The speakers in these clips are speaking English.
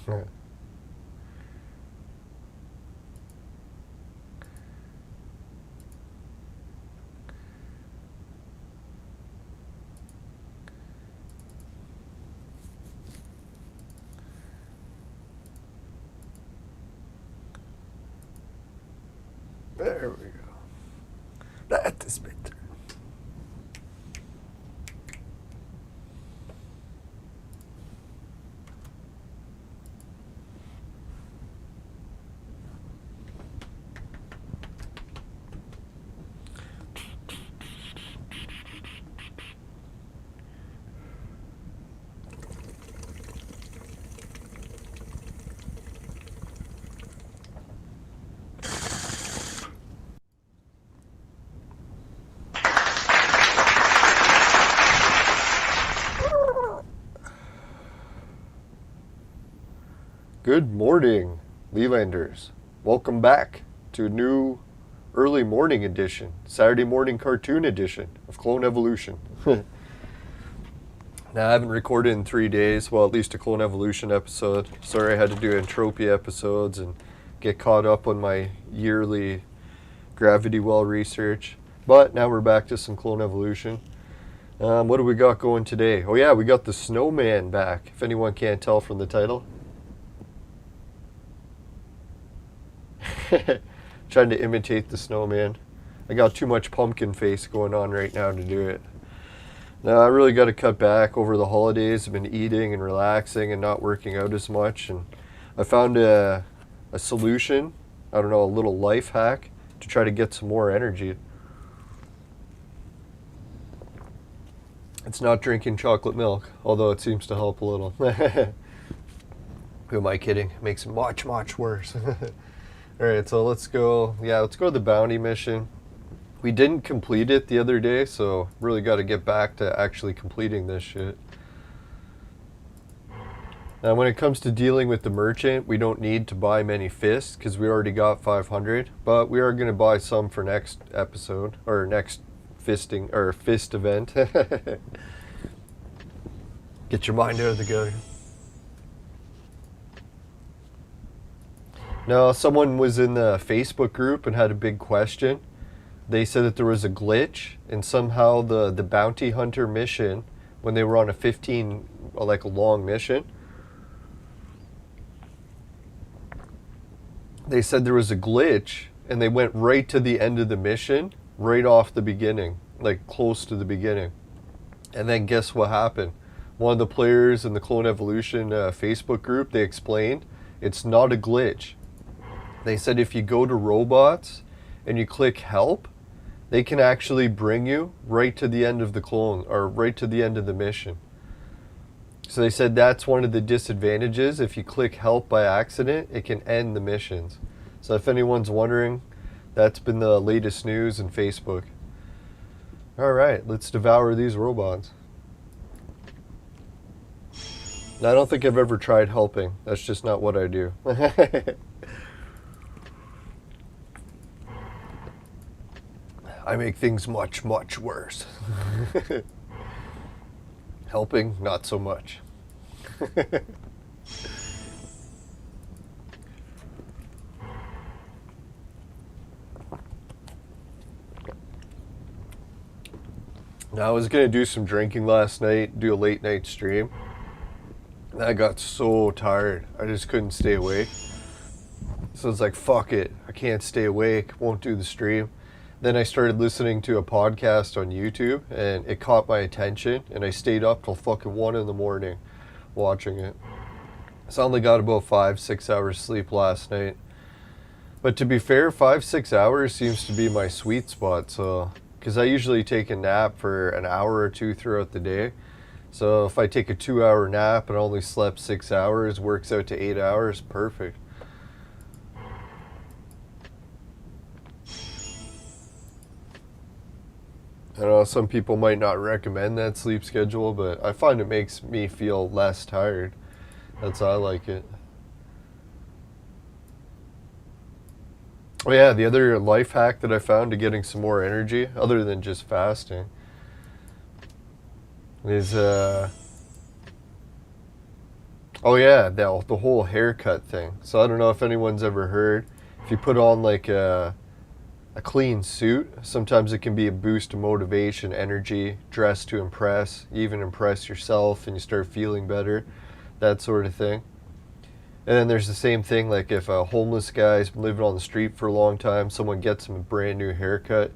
There we go. That is better. Good morning, Lelanders. Welcome back to a new early morning edition, Saturday morning cartoon edition of Clone Evolution. Now, I haven't recorded in 3 days, well, at least a Clone Evolution episode. Sorry I had to do Entropia episodes and get caught up on my yearly gravity well research. But now we're back to some Clone Evolution. What do we got going today? Oh yeah, we got the snowman back, if anyone can't tell from the title. Trying to imitate the snowman. I got too much pumpkin face going on right now to do it. Now I really got to cut back over the holidays. I've been eating and relaxing and not working out as much, and I found a solution, I don't know, a little life hack to try to get some more energy. It's not drinking chocolate milk, although it seems to help a little. Who am I kidding? It makes it much, much worse. Alright, so let's go to the bounty mission. We didn't complete it the other day, so really got to get back to actually completing this shit. Now when it comes to dealing with the merchant, we don't need to buy many fists, because we already got 500, but we are going to buy some for next episode, or next fist event. Get your mind out of the gutter. Now, someone was in the Facebook group and had a big question. They said that there was a glitch, and somehow the bounty hunter mission, when they were on a long mission, they said there was a glitch, and they went right to the end of the mission, right off the beginning, like close to the beginning. And then guess what happened? One of the players in the Clone Evolution Facebook group, they explained it's not a glitch. They said if you go to robots and you click help, they can actually bring you right to the end of the clone, or right to the end of the mission. So they said that's one of the disadvantages. If you click help by accident, it can end the missions. So if anyone's wondering, that's been the latest news in Facebook. Alright, let's devour these robots. Now, I don't think I've ever tried helping. That's just not what I do. I make things much, much worse. Helping, not so much. Now, I was going to do some drinking last night, do a late night stream. And I got so tired, I just couldn't stay awake. So it's like, fuck it, I can't stay awake, won't do the stream. Then I started listening to a podcast on YouTube, and it caught my attention, and I stayed up till fucking 1 in the morning watching it. So I only got about 5-6 hours sleep last night. But to be fair, 5-6 hours seems to be my sweet spot, so, because I usually take a nap for an hour or two throughout the day. So if I take a 2-hour nap and only slept 6 hours, works out to 8 hours, perfect. I know some people might not recommend that sleep schedule, but I find it makes me feel less tired. That's how I like it. Oh yeah, the other life hack that I found to getting some more energy, other than just fasting, is Oh yeah, the whole haircut thing. So I don't know if anyone's ever heard. If you put on like a clean suit, sometimes it can be a boost to motivation, energy, dress to impress, even impress yourself, and you start feeling better, that sort of thing. And then there's the same thing, like if a homeless guy's been living on the street for a long time, someone gets him a brand new haircut,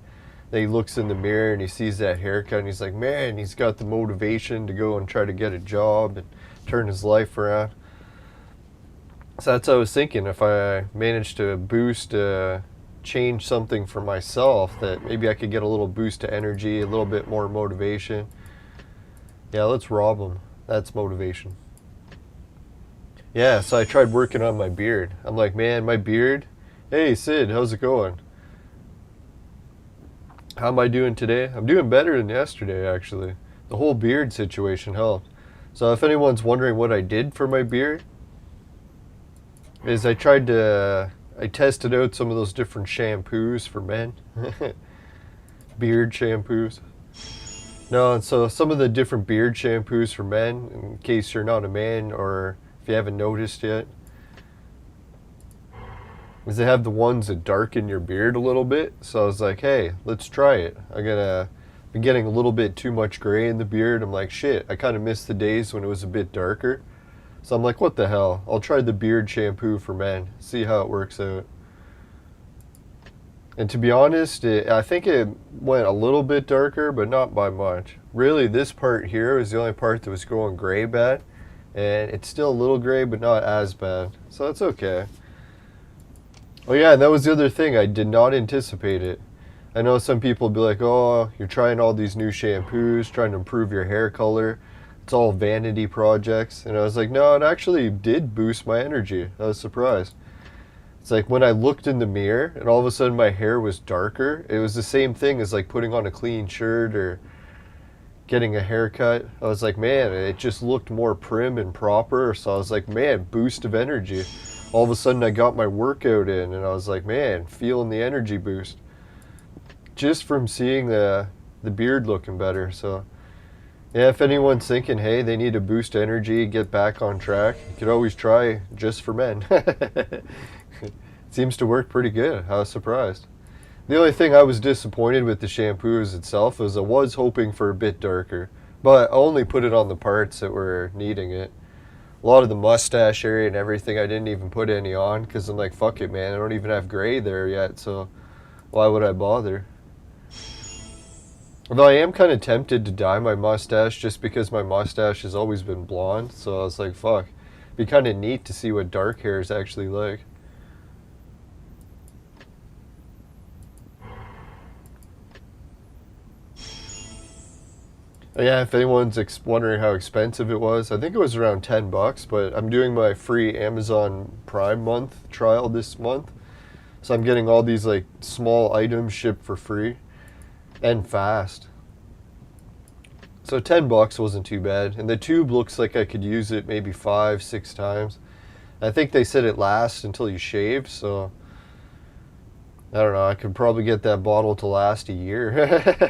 then he looks in the mirror and he sees that haircut and he's like, man, he's got the motivation to go and try to get a job and turn his life around. So that's what I was thinking. If I managed to boost, change something for myself, that maybe I could get a little boost to energy, a little bit more motivation. Yeah, let's rob them. That's motivation. Yeah, so I tried working on my beard. I'm like, man, my beard. Hey, Sid, how's it going? How am I doing today? I'm doing better than yesterday, actually. The whole beard situation helped. So if anyone's wondering what I did for my beard, is I tested out some of those different shampoos for men. Beard shampoos. No, and so some of the different beard shampoos for men, in case you're not a man or if you haven't noticed yet, is they have the ones that darken your beard a little bit. So I was like, hey, let's try it. Been getting a little bit too much gray in the beard. I'm like, shit, I kind of miss the days when it was a bit darker. So I'm like, what the hell? I'll try the beard shampoo for men, see how it works out. And to be honest, I think it went a little bit darker, but not by much. Really, this part here was the only part that was going gray bad. And it's still a little gray, but not as bad. So that's okay. Oh yeah, and that was the other thing. I did not anticipate it. I know some people be like, oh, you're trying all these new shampoos, trying to improve your hair color. It's all vanity projects. And I was like, no, it actually did boost my energy. I was surprised. It's like when I looked in the mirror and all of a sudden my hair was darker, it was the same thing as like putting on a clean shirt or getting a haircut. I was like, man, it just looked more prim and proper. So I was like, man, boost of energy. All of a sudden I got my workout in and I was like, man, feeling the energy boost. Just from seeing the beard looking better. So yeah, if anyone's thinking, hey, they need to boost energy, get back on track, you could always try Just for Men. It seems to work pretty good. I was surprised. The only thing I was disappointed with the shampoos itself is I was hoping for a bit darker, but I only put it on the parts that were needing it. A lot of the mustache area and everything, I didn't even put any on because I'm like, fuck it, man. I don't even have gray there yet, so why would I bother? Although I am kind of tempted to dye my mustache just because my mustache has always been blonde, so I was like, fuck. It'd be kind of neat to see what dark hair is actually like. Yeah, if anyone's wondering how expensive it was, I think it was around $10, but I'm doing my free Amazon Prime month trial this month. So I'm getting all these like small items shipped for free and fast. So $10 wasn't too bad. And the tube looks like I could use it maybe 5-6 times. I think they said it lasts until you shave, so I don't know, I could probably get that bottle to last a year.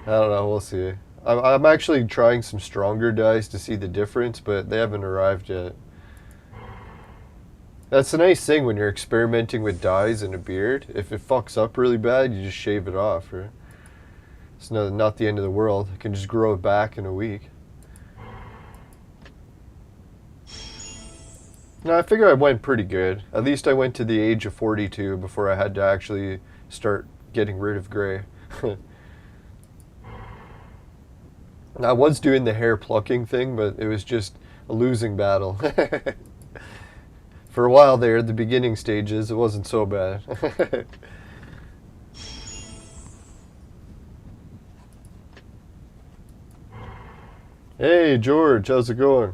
I don't know, we'll see. I'm actually trying some stronger dyes to see the difference, but they haven't arrived yet. That's the nice thing when you're experimenting with dyes in a beard. If it fucks up really bad, you just shave it off, right? It's not the end of the world. You can just grow it back in a week. No, I figure I went pretty good. At least I went to the age of 42 before I had to actually start getting rid of gray. I was doing the hair plucking thing, but it was just a losing battle. For a while there, at the beginning stages, it wasn't so bad. Hey, George, how's it going?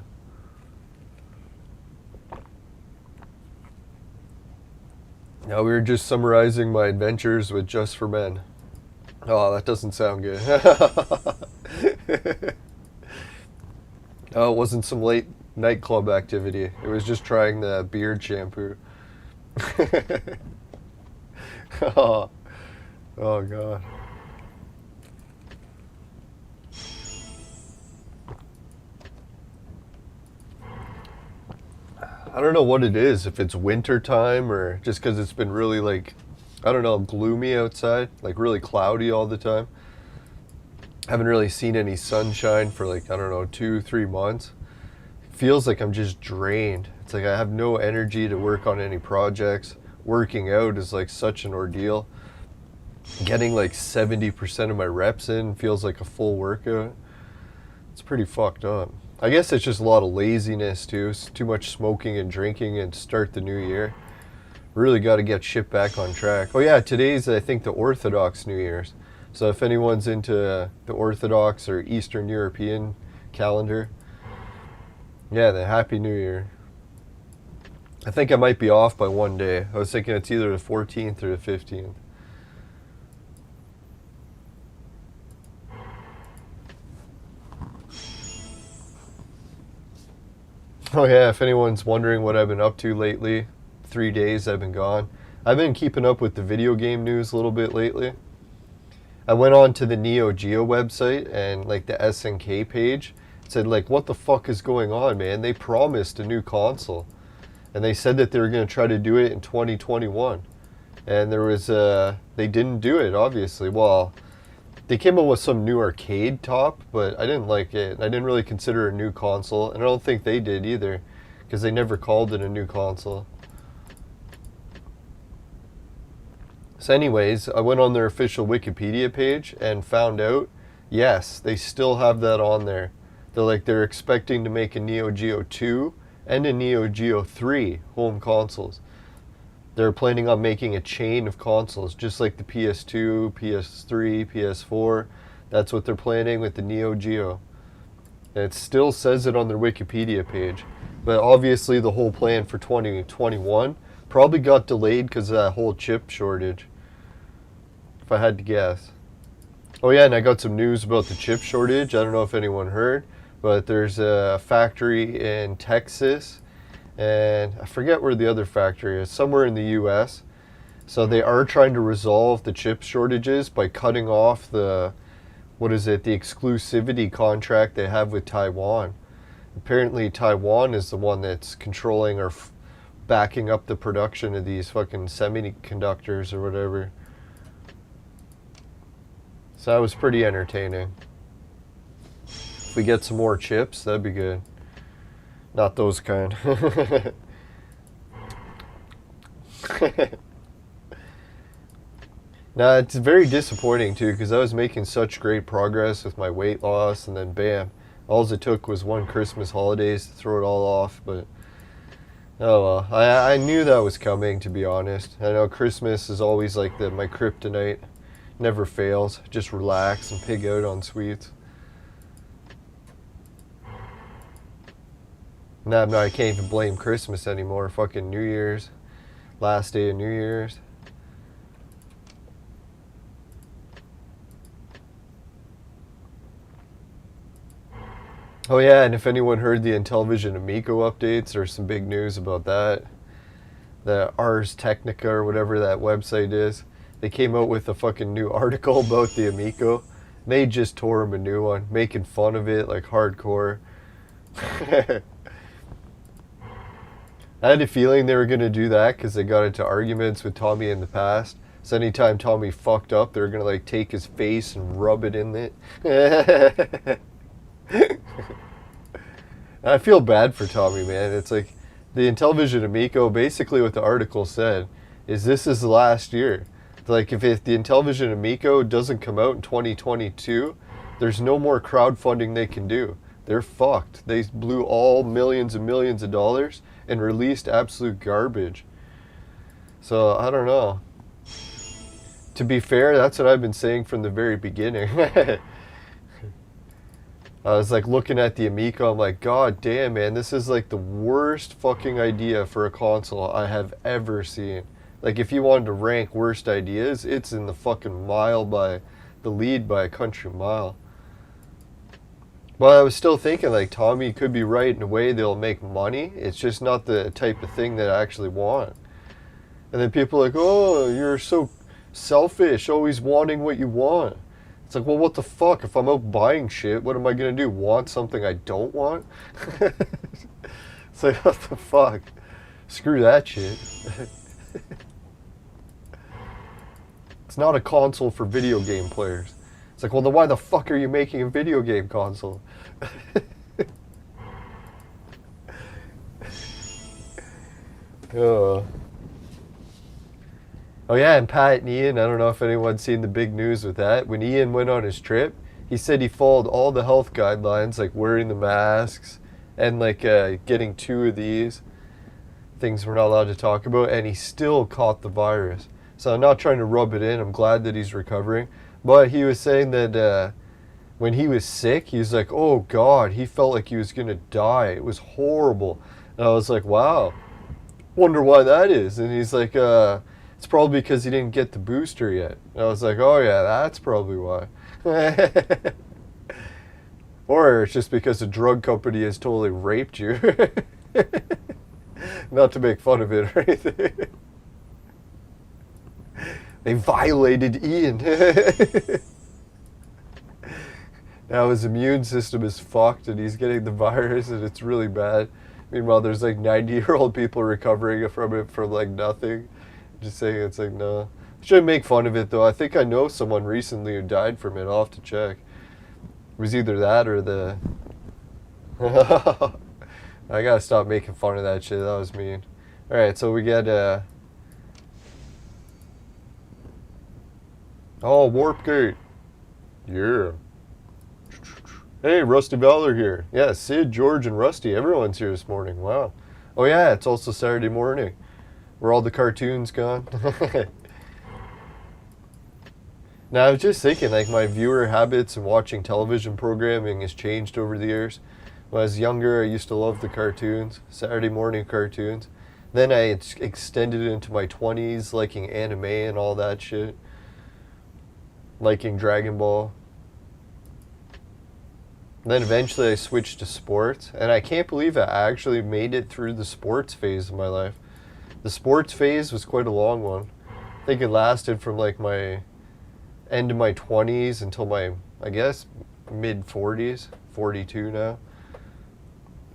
Now we were just summarizing my adventures with Just for Men. Oh, that doesn't sound good. Oh, it wasn't some late nightclub activity. It was just trying the beard shampoo. Oh, oh God. I don't know what it is, if it's winter time or just because it's been really like, I don't know, gloomy outside, like really cloudy all the time. Haven't really seen any sunshine for like, I don't know, 2-3 months. It feels like I'm just drained. It's like I have no energy to work on any projects. Working out is like such an ordeal. Getting like 70% of my reps in feels like a full workout. It's pretty fucked up. I guess it's just a lot of laziness too. It's too much smoking and drinking and start the new year. Really got to get shit back on track. Oh yeah, today's I think the Orthodox New Year's. So if anyone's into the Orthodox or Eastern European calendar, yeah, the Happy New Year. I think I might be off by one day. I was thinking it's either the 14th or the 15th. Oh yeah, if anyone's wondering what I've been up to lately, 3 days I've been gone. I've been keeping up with the video game news a little bit lately. I went on to the Neo Geo website and like the SNK page. It said like, what the fuck is going on, man? They promised a new console. And they said that they were going to try to do it in 2021. And there was, they didn't do it, obviously. Well, they came up with some new arcade top, but I didn't like it. I didn't really consider it a new console, and I don't think they did either, because they never called it a new console. So anyways, I went on their official Wikipedia page and found out, yes, they still have that on there. They're expecting to make a Neo Geo 2 and a Neo Geo 3 home consoles. They're planning on making a chain of consoles, just like the PS2, PS3, PS4. That's what they're planning with the Neo Geo. And it still says it on their Wikipedia page. But obviously the whole plan for 2021 probably got delayed because of that whole chip shortage, if I had to guess. Oh yeah, and I got some news about the chip shortage. I don't know if anyone heard, but there's a factory in Texas, and I forget where the other factory is, somewhere in the US. So they are trying to resolve the chip shortages by cutting off the exclusivity contract they have with Taiwan. Apparently Taiwan is the one that's controlling or backing up the production of these fucking semiconductors or whatever. So that was pretty entertaining. If we get some more chips, that'd be good. Not those kind. Nah, it's very disappointing too, because I was making such great progress with my weight loss, and then bam, all it took was one Christmas holidays to throw it all off. But oh well, I knew that was coming, to be honest. I know Christmas is always like my kryptonite. Never fails. Just relax and pig out on sweets. No, I can't even blame Christmas anymore. Fucking New Year's. Last day of New Year's. Oh yeah, and if anyone heard the Intellivision Amico updates, there's some big news about that. The Ars Technica or whatever that website is. They came out with a fucking new article about the Amico. They just tore him a new one, making fun of it like hardcore. I had a feeling they were going to do that because they got into arguments with Tommy in the past. So anytime Tommy fucked up, they were going to like take his face and rub it in it. I feel bad for Tommy, man. It's like the Intellivision Amico, basically what the article said is this is the last year. Like if the Intellivision Amico doesn't come out in 2022, there's no more crowdfunding they can do. They're fucked. They blew all millions and millions of dollars and released absolute garbage. So I don't know. To be fair, that's what I've been saying from the very beginning. I was like looking at the Amico, I'm like, god damn, man, this is like the worst fucking idea for a console I have ever seen. Like if you wanted to rank worst ideas, it's in the fucking lead by a country mile. But I was still thinking like Tommy could be right in a way they'll make money. It's just not the type of thing that I actually want. And then people are like, oh, you're so selfish, always wanting what you want. It's like, well, what the fuck? If I'm out buying shit, what am I going to do? Want something I don't want? It's like, what the fuck? Screw that shit. It's not a console for video game players. It's like, well, then why the fuck are you making a video game console? Oh yeah, and Pat and Ian, I don't know if anyone's seen the big news with that. When Ian went on his trip, he said he followed all the health guidelines, like wearing the masks and like getting 2 of these things we're not allowed to talk about, and he still caught the virus. So I'm not trying to rub it in. I'm glad that he's recovering. But he was saying that when he was sick, he was like, oh God, he felt like he was going to die. It was horrible. And I was like, wow, wonder why that is. And he's like, it's probably because he didn't get the booster yet. And I was like, oh yeah, that's probably why. Or it's just because the drug company has totally raped you. Not to make fun of it or anything. They violated Ian. Now his immune system is fucked and he's getting the virus and it's really bad. Meanwhile, there's like 90-year-old people recovering from it for like nothing. Just saying, it's like, no. I shouldn't make fun of it though. I think I know someone recently who died from it. I'll have to check. It was either that or the... I gotta stop making fun of that shit. That was mean. Alright, so we get... Oh, Warp Gate. Yeah. Hey, Rusty Valor here. Yeah, Sid, George, and Rusty. Everyone's here this morning. Wow. Oh yeah, it's also Saturday morning. Were all the cartoons gone? Now, I was just thinking, like, my viewer habits and watching television programming has changed over the years. When I was younger, I used to love the cartoons, Saturday morning cartoons. Then I extended it into my 20s, liking anime and all that shit. Liking Dragon Ball. Then eventually I switched to sports, and I can't believe I actually made it through the sports phase of my life. The sports phase was quite a long one. I think it lasted from like my end of my 20s until my, I guess, mid-40s, 42 now.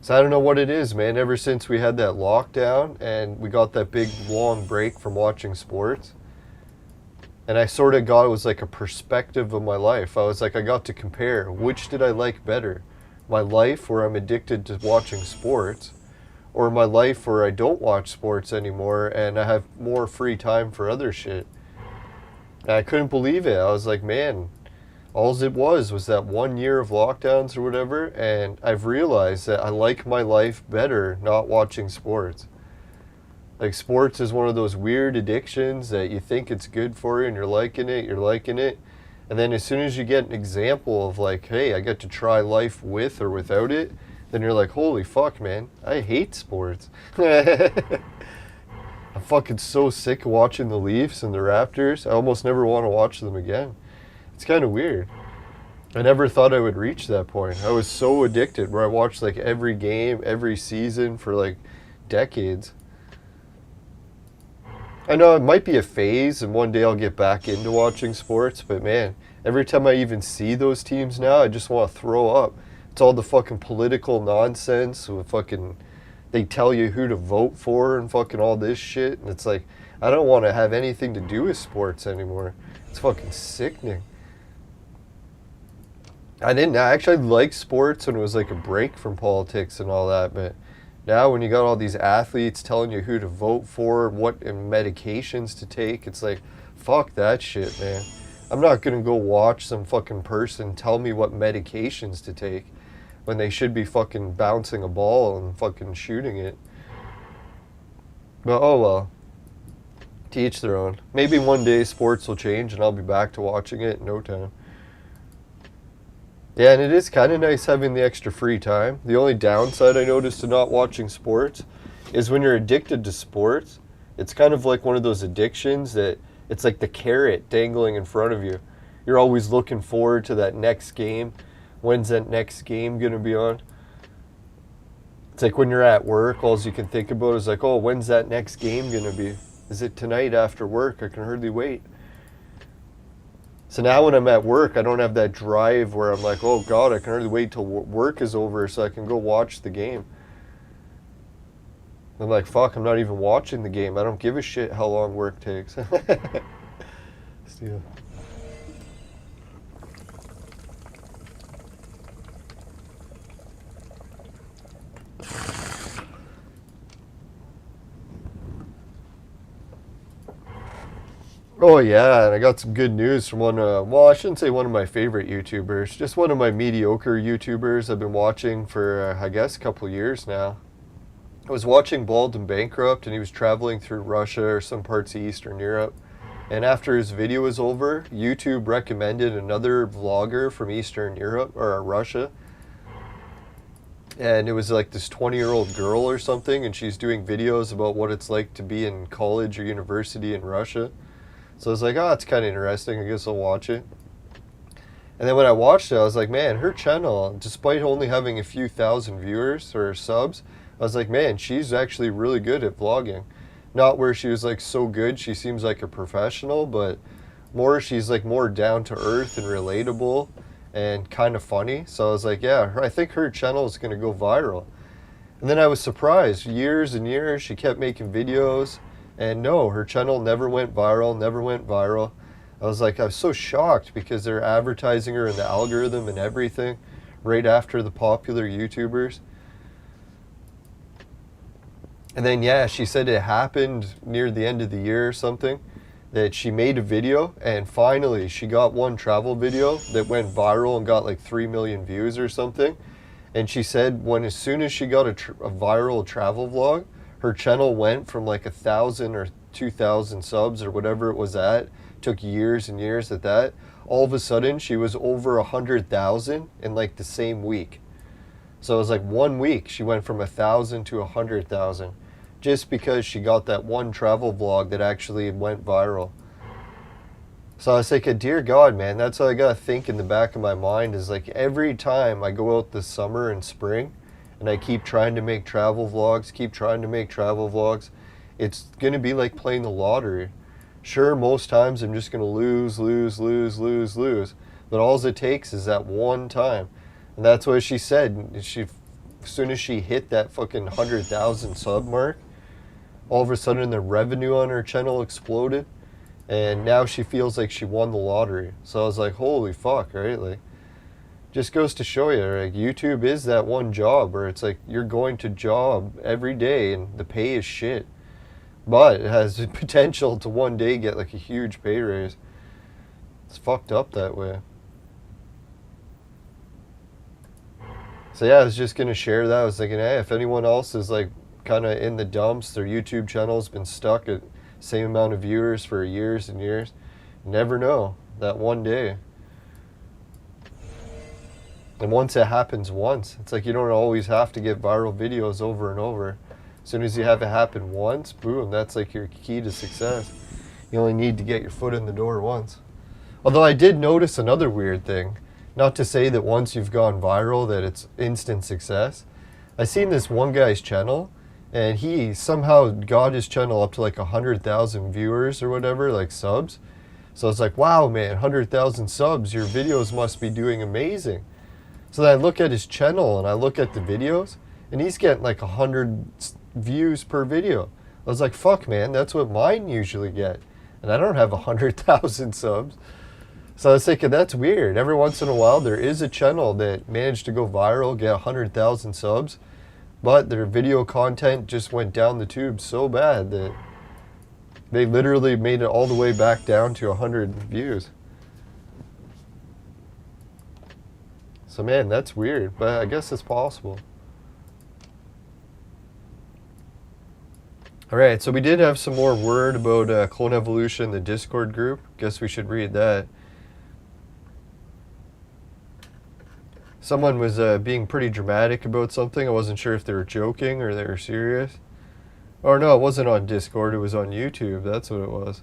So I don't know what it is, man. Ever since we had that lockdown and we got that big long break from watching sports, and I sort of got, it was like a perspective of my life. I was like, I got to compare, which did I like better? My life where I'm addicted to watching sports, or my life where I don't watch sports anymore and I have more free time for other shit. And I couldn't believe it. I was like, man, all it was that 1 year of lockdowns or whatever, and I've realized that I like my life better not watching sports. Like, sports is one of those weird addictions that you think it's good for you and you're liking it. And then as soon as you get an example of like, hey, I get to try life with or without it, then you're like, holy fuck, man, I hate sports. I'm fucking so sick of watching the Leafs and the Raptors. I almost never want to watch them again. It's kind of weird. I never thought I would reach that point. I was so addicted where I watched like every game, every season for like decades. I know it might be a phase and one day I'll get back into watching sports, but man, every time I even see those teams now, I just want to throw up. It's all the fucking political nonsense with fucking, they tell you who to vote for and fucking all this shit. And it's like, I don't want to have anything to do with sports anymore. It's fucking sickening. I actually liked sports when it was like a break from politics and all that, but now when you got all these athletes telling you who to vote for, what medications to take, it's like, fuck that shit, man. I'm not going to go watch some fucking person tell me what medications to take when they should be fucking bouncing a ball and fucking shooting it. But oh well. To each their own. Maybe one day sports will change and I'll be back to watching it in no time. Yeah, and it is kind of nice having the extra free time. The only downside I noticed to not watching sports is when you're addicted to sports, it's kind of like one of those addictions that it's like the carrot dangling in front of you. You're always looking forward to that next game. When's that next game going to be on? It's like when you're at work, all you can think about is like, oh, when's that next game going to be? Is it tonight after work? I can hardly wait. So now when I'm at work, I don't have that drive where I'm like, oh God, I can hardly wait till work is over so I can go watch the game. I'm like, fuck, I'm not even watching the game. I don't give a shit how long work takes. Steal. Oh yeah, and I got some good news from one, well, I shouldn't say one of my favorite YouTubers, just one of my mediocre YouTubers I've been watching for, I guess, a couple of years now. I was watching Bald and Bankrupt, and he was traveling through Russia or some parts of Eastern Europe. And after his video was over, YouTube recommended another vlogger from Eastern Europe, or Russia. And it was like this 20-year-old girl or something, and she's doing videos about what it's like to be in college or university in Russia. So I was like, oh, it's kind of interesting. I guess I'll watch it. And then when I watched it, I was like, man, her channel, despite only having a few thousand viewers or subs, I was like, man, she's actually really good at vlogging. Not where she was like so good, she seems like a professional, but more she's like more down to earth and relatable and kind of funny. So I was like, yeah, I think her channel is going to go viral. And then I was surprised. Years and years, she kept making videos. And no, her channel never went viral, never went viral. I was so shocked because they're advertising her in the algorithm and everything right after the popular YouTubers. And then, yeah, she said it happened near the end of the year or something, that she made a video and finally she got one travel video that went viral and got like 3 million views or something. And she said as soon as she got a viral travel vlog, her channel went from like 1,000 or 2,000 subs or whatever it was at. Took years and years at that. All of a sudden, she was over 100,000 in like the same week. So it was like 1 week, she went from 1,000 to 100,000. Just because she got that one travel vlog that actually went viral. So I was like, dear God, man, that's what I gotta think in the back of my mind is like every time I go out this summer and spring, and I keep trying to make travel vlogs, it's going to be like playing the lottery. Sure, most times I'm just going to lose. But all it takes is that one time. And that's what she said. As soon as she hit that fucking 100,000 sub mark, all of a sudden the revenue on her channel exploded. And now she feels like she won the lottery. So I was like, holy fuck, right? Like, just goes to show you, like, YouTube is that one job where it's like you're going to job every day and the pay is shit. But it has the potential to one day get like a huge pay raise. It's fucked up that way. So yeah, I was just going to share that. I was thinking, hey, if anyone else is like kind of in the dumps, their YouTube channel's been stuck at same amount of viewers for years and years, you never know that one day. And once it happens once, it's like you don't always have to get viral videos over and over. As soon as you have it happen once, boom, that's like your key to success. You only need to get your foot in the door once. Although I did notice another weird thing. Not to say that once you've gone viral that it's instant success. I seen this one guy's channel, and he somehow got his channel up to like 100,000 viewers or whatever, like subs. So it's like, wow, man, 100,000 subs, your videos must be doing amazing. So then I look at his channel and I look at the videos, and he's getting like 100 views per video. I was like, fuck, man, that's what mine usually get. And I don't have 100,000 subs. So I was thinking, that's weird. Every once in a while, there is a channel that managed to go viral, get 100,000 subs, but their video content just went down the tube so bad that they literally made it all the way back down to 100 views. So man, that's weird, but I guess it's possible. Alright, so we did have some more word about Clone Evolution, the Discord group. Guess we should read that. Someone was being pretty dramatic about something. I wasn't sure if they were joking or they were serious. Or no, it wasn't on Discord, it was on YouTube. That's what it was.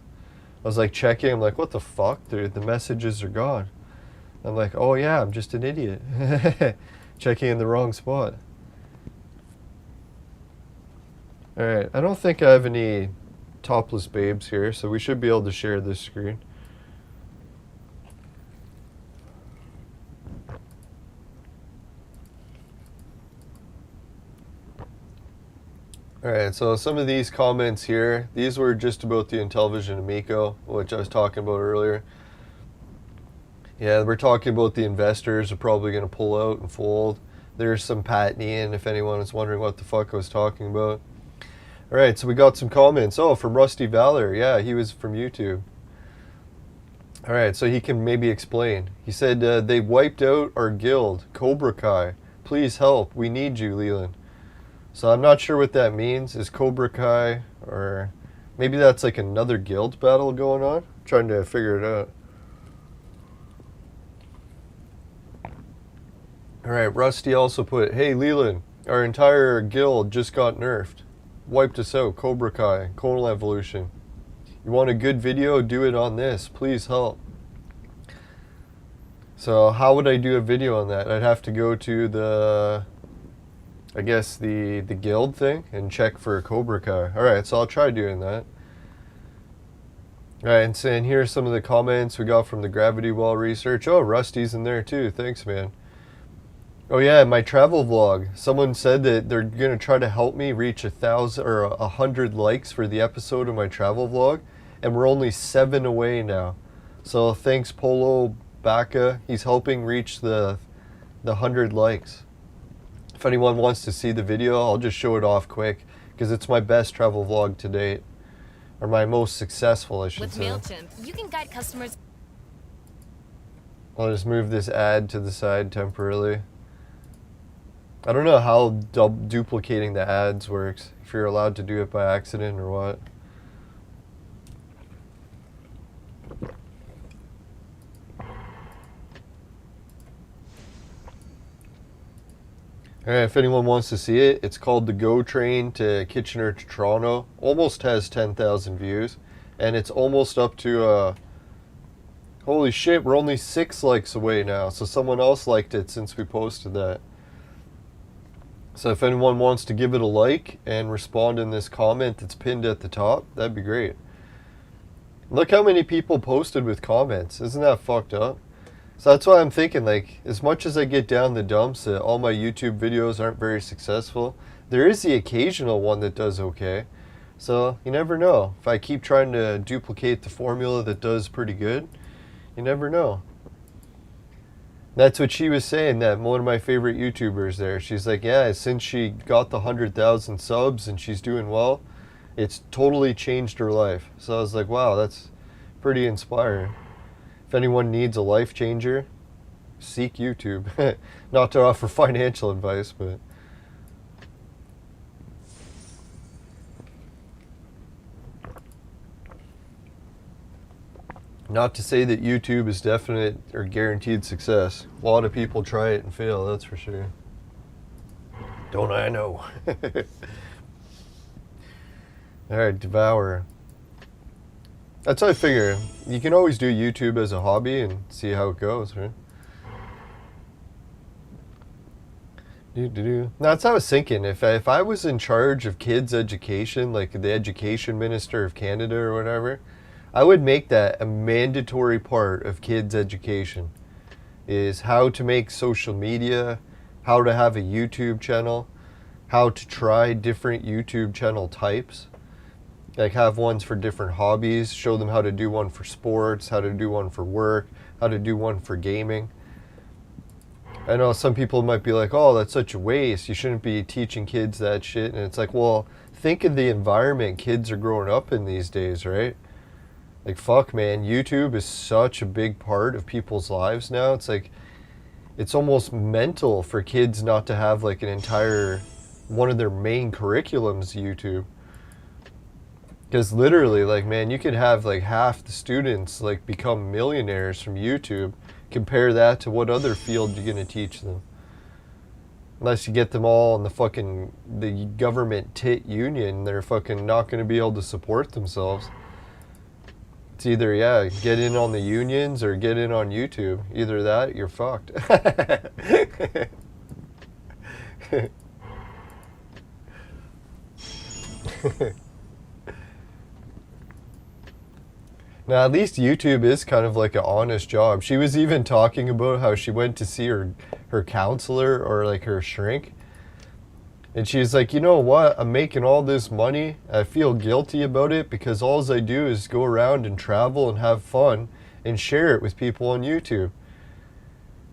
I was like checking, I'm like, what the fuck? The messages are gone. I'm like, oh yeah, I'm just an idiot. Checking in the wrong spot. Alright, I don't think I have any topless babes here, so we should be able to share this screen. Alright, so some of these comments here, these were just about the Intellivision Amico, which I was talking about earlier. Yeah, we're talking about the investors are probably going to pull out and fold. There's some Pat Ian, if anyone is wondering what the fuck I was talking about. Alright, so we got some comments. Oh, from Rusty Valor. Yeah, he was from YouTube. Alright, so he can maybe explain. He said, they wiped out our guild, Cobra Kai. Please help. We need you, Leland. So I'm not sure what that means. Is Cobra Kai, or maybe that's like another guild battle going on? I'm trying to figure it out. Alright, Rusty also put, hey Leland, our entire guild just got nerfed. Wiped us out, Cobra Kai, Conal Evolution. You want a good video? Do it on this. Please help. So how would I do a video on that? I'd have to go to the, I guess the guild thing and check for Cobra Kai. Alright, so I'll try doing that. Alright, and saying here's some of the comments we got from the Gravity Well research. Oh, Rusty's in there too. Thanks, man. Oh yeah, my travel vlog. Someone said that they're gonna try to help me reach 1,000 or 100 likes for the episode of my travel vlog, and we're only 7 away now. So thanks, Polo Baka. He's helping reach the 100 likes. If anyone wants to see the video, I'll just show it off quick because it's my best travel vlog to date, or my most successful, I should say. With MailChimp, you can guide customers. I'll just move this ad to the side temporarily. I don't know how duplicating the ads works, if you're allowed to do it by accident or what. Alright, if anyone wants to see it, it's called the Go Train to Kitchener to Toronto. Almost has 10,000 views, and it's almost up to holy shit, we're only 6 likes away now, so someone else liked it since we posted that. So if anyone wants to give it a like and respond in this comment that's pinned at the top, that'd be great. Look how many people posted with comments. Isn't that fucked up? So that's why I'm thinking, like, as much as I get down the dumps that all my YouTube videos aren't very successful, there is the occasional one that does okay. So you never know. If I keep trying to duplicate the formula that does pretty good, you never know. That's what she was saying, that one of my favorite YouTubers there. She's like, yeah, since she got the 100,000 subs and she's doing well, it's totally changed her life. So I was like, wow, that's pretty inspiring. If anyone needs a life changer, seek YouTube. Not to offer financial advice, but... Not to say that YouTube is definite or guaranteed success. A lot of people try it and fail, that's for sure. Don't I know? Alright, Devour. That's how I figure. You can always do YouTube as a hobby and see how it goes, right? That's how I was thinking. If I was in charge of kids' education, like the Education Minister of Canada or whatever, I would make that a mandatory part of kids' education, is how to make social media, how to have a YouTube channel, how to try different YouTube channel types, like have ones for different hobbies, show them how to do one for sports, how to do one for work, how to do one for gaming. I know some people might be like, oh, that's such a waste, you shouldn't be teaching kids that shit, and it's like, well, think of the environment kids are growing up in these days, right? Like, fuck, man, YouTube is such a big part of people's lives now. It's like, it's almost mental for kids not to have like an entire, one of their main curriculums YouTube. Because literally, like, man, you could have like half the students like become millionaires from YouTube. Compare that to what other field you're going to teach them. Unless you get them all in the government tit union, they're fucking not going to be able to support themselves. It's either, yeah, get in on the unions or get in on YouTube. Either that, you're fucked. Now, at least YouTube is kind of like an honest job. She was even talking about how she went to see her counselor or like her shrink. And she's like, you know what? I'm making all this money. I feel guilty about it because all I do is go around and travel and have fun and share it with people on YouTube.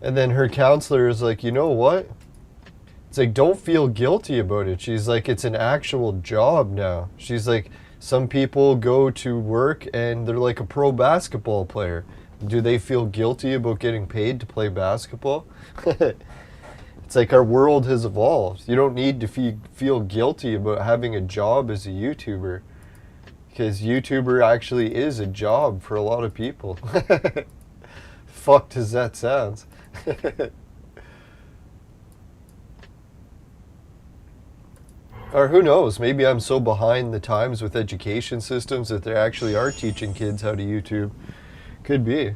And then her counselor is like, you know what? It's like, don't feel guilty about it. She's like, it's an actual job now. She's like, some people go to work and they're like a pro basketball player. Do they feel guilty about getting paid to play basketball? It's like our world has evolved. You don't need to feel guilty about having a job as a YouTuber, because YouTuber actually is a job for a lot of people. Fucked as that sounds. Or who knows, maybe I'm so behind the times with education systems that they actually are teaching kids how to YouTube. Could be.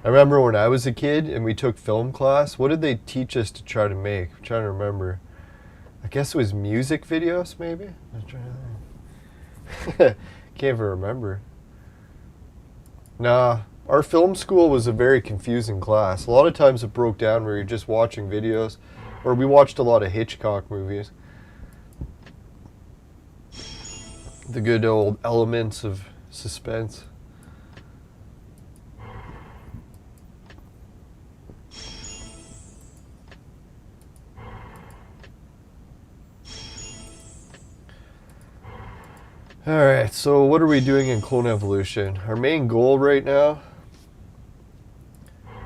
I remember when I was a kid and we took film class, what did they teach us to try to make? I'm trying to remember. I guess it was music videos, maybe? I'm trying to think. Can't even remember. Nah, our film school was a very confusing class. A lot of times it broke down where you're just watching videos, or we watched a lot of Hitchcock movies. The good old elements of suspense. Alright, so what are we doing in Clone Evolution? Our main goal right now,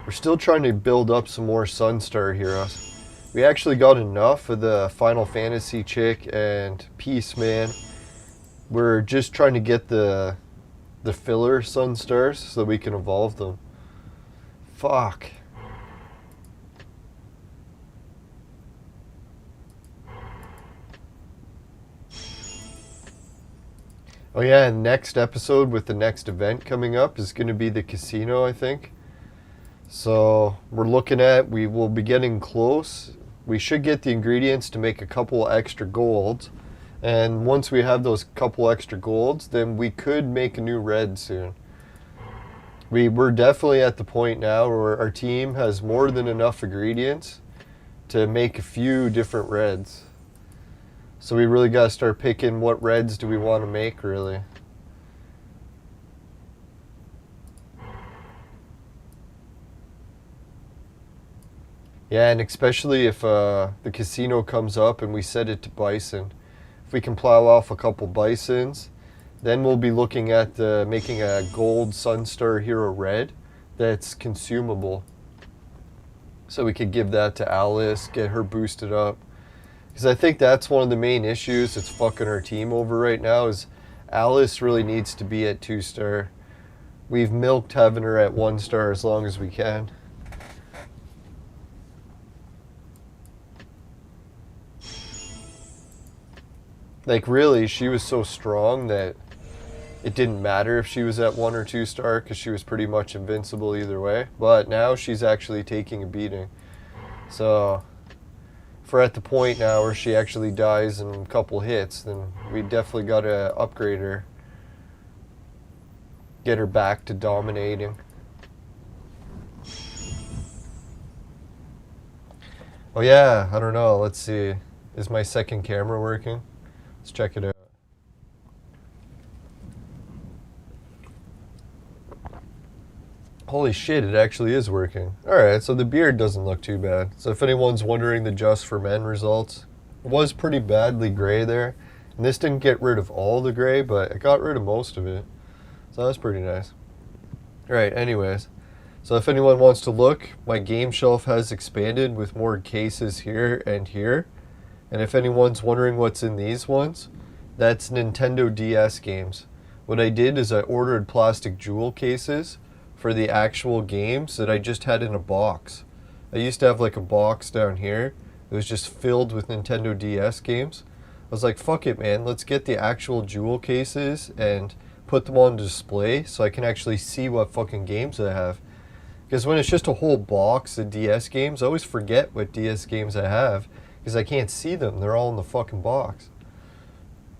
we're still trying to build up some more Sunstar heroes. We actually got enough of the Final Fantasy chick and Peace Man. We're just trying to get the filler Sunstars so that we can evolve them. Fuck. Oh yeah, and next episode with the next event coming up is going to be the casino, I think. So we're looking at, we will be getting close. We should get the ingredients to make a couple extra golds. And once we have those couple extra golds, then we could make a new red soon. We're definitely at the point now where our team has more than enough ingredients to make a few different reds. So we really got to start picking what reds do we want to make, really. Yeah, and especially if the casino comes up and we set it to bison. If we can plow off a couple bisons, then we'll be looking at making a gold Sunstar Hero red that's consumable. So we could give that to Alice, get her boosted up. Because I think that's one of the main issues that's fucking our team over right now is Alice really needs to be at 2-star. We've milked having her at 1-star as long as we can. Like really, she was so strong that it didn't matter if she was at 1 or 2-star because she was pretty much invincible either way. But now she's actually taking a beating. So if we're at the point now where she actually dies in a couple hits, then we definitely got to upgrade her. Get her back to dominating. Oh yeah, I don't know, let's see. Is my second camera working? Let's check it out. Holy shit, it actually is working. Alright, so the beard doesn't look too bad. So if anyone's wondering the Just for Men results, it was pretty badly gray there. And this didn't get rid of all the gray, but it got rid of most of it. So that's pretty nice. Alright, anyways. So if anyone wants to look, my game shelf has expanded with more cases here and here. And if anyone's wondering what's in these ones, that's Nintendo DS games. What I did is I ordered plastic jewel cases for the actual games that I just had in a box. I used to have like a box down here. It was just filled with Nintendo DS games. I was like, fuck it, man. Let's get the actual jewel cases and put them on display so I can actually see what fucking games I have. Because when it's just a whole box of DS games, I always forget what DS games I have because I can't see them. They're all in the fucking box.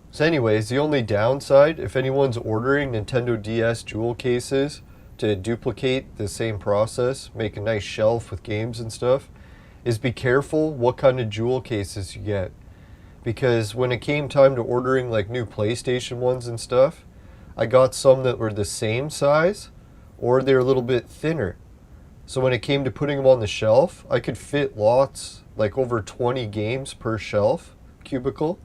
So anyways, the only downside, if anyone's ordering Nintendo DS jewel cases to duplicate the same process, make a nice shelf with games and stuff, is be careful what kind of jewel cases you get. Because when it came time to ordering like new PlayStation ones and stuff, I got some that were the same size or they're a little bit thinner. So when it came to putting them on the shelf, I could fit lots, like over 20 games per shelf cubicle.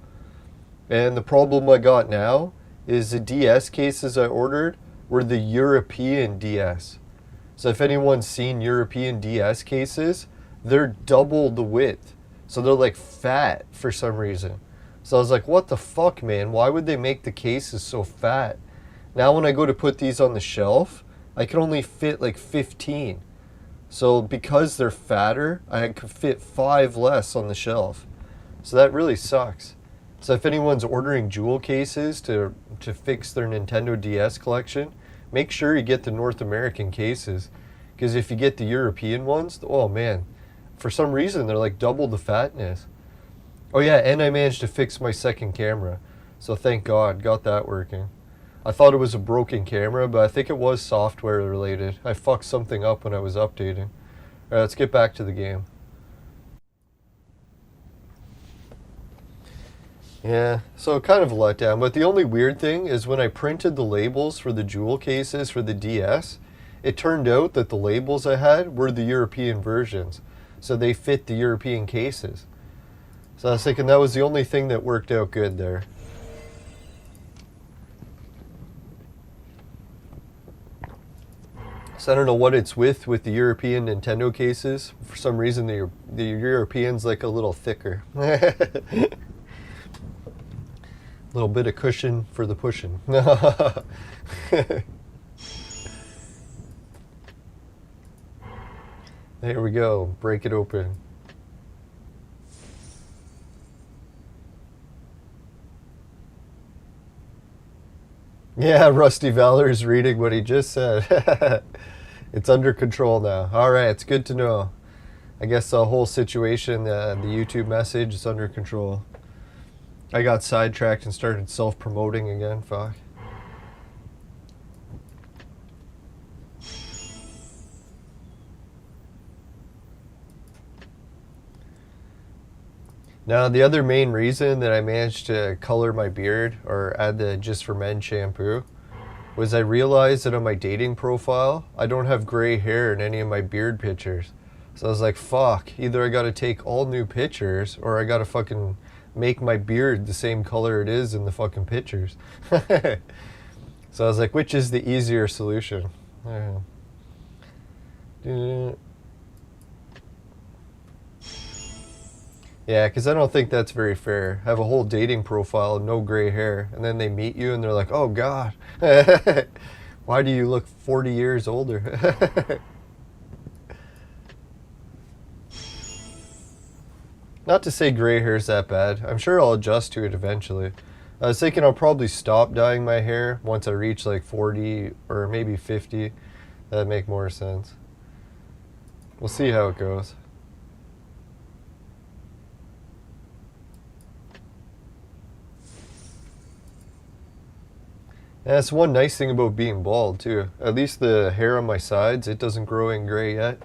And the problem I got now is the DS cases I ordered were the European DS. So if anyone's seen European DS cases, they're double the width. So they're like fat for some reason. So I was like, what the fuck, man? Why would they make the cases so fat? Now when I go to put these on the shelf, I can only fit like 15. So because they're fatter, I could fit 5 less on the shelf. So that really sucks. So if anyone's ordering jewel cases to fix their Nintendo DS collection, make sure you get the North American cases. Because if you get the European ones, oh man, for some reason they're like double the fatness. Oh yeah, and I managed to fix my second camera. So thank God, got that working. I thought it was a broken camera, but I think it was software related. I fucked something up when I was updating. Alright, let's get back to the game. Yeah, so kind of a letdown, but the only weird thing is when I printed the labels for the jewel cases for the DS, it turned out that the labels I had were the European versions. So they fit the European cases. So I was thinking that was the only thing that worked out good there. So I don't know what it's with the European Nintendo cases. For some reason the European's like a little thicker. Little bit of cushion for the pushing. There we go. Break it open. Yeah, Rusty Valor's reading what he just said. It's under control now. Alright, it's good to know. I guess the whole situation, the YouTube message is under control. I got sidetracked and started self-promoting again. Fuck. Now, the other main reason that I managed to color my beard or add the Just for Men shampoo was I realized that on my dating profile, I don't have gray hair in any of my beard pictures. So I was like, fuck, either I gotta take all new pictures or I gotta fucking make my beard the same color it is in the fucking pictures. So I was like, which is the easier solution? Yeah, because I don't think that's very fair. Have a whole dating profile, no gray hair, and then they meet you and they're like, oh God, why do you look 40 years older? Not to say gray hair's that bad. I'm sure I'll adjust to it eventually. I was thinking I'll probably stop dyeing my hair once I reach like 40 or maybe 50. That'd make more sense. We'll see how it goes. And that's one nice thing about being bald too. At least the hair on my sides, it doesn't grow in gray yet.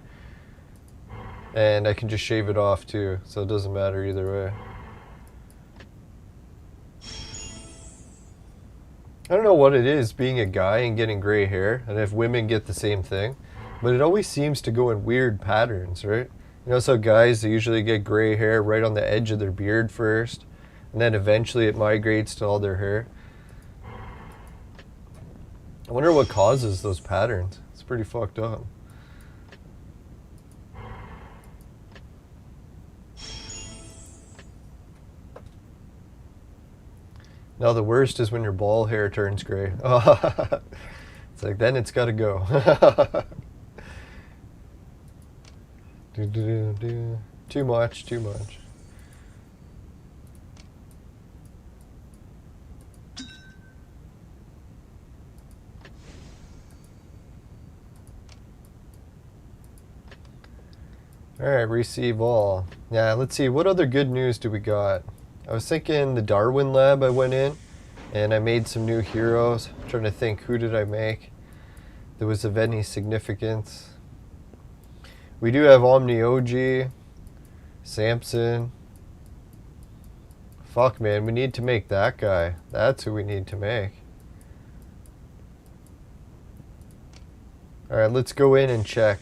And I can just shave it off too, so it doesn't matter either way. I don't know what it is being a guy and getting gray hair, and if women get the same thing, but it always seems to go in weird patterns, right? You know, so guys, they usually get gray hair right on the edge of their beard first, and then eventually it migrates to all their hair. I wonder what causes those patterns. It's pretty fucked up. Now the worst is when your ball hair turns gray. It's like, then it's gotta go. Too much, too much. Alright, receive all. Yeah, let's see, what other good news do we got? I was thinking the Darwin lab I went in, and I made some new heroes. I'm trying to think, who did I make? that was of any significance. We do have Omni OG, Samson. Fuck, man, we need to make that guy. That's who we need to make. Alright, let's go in and check.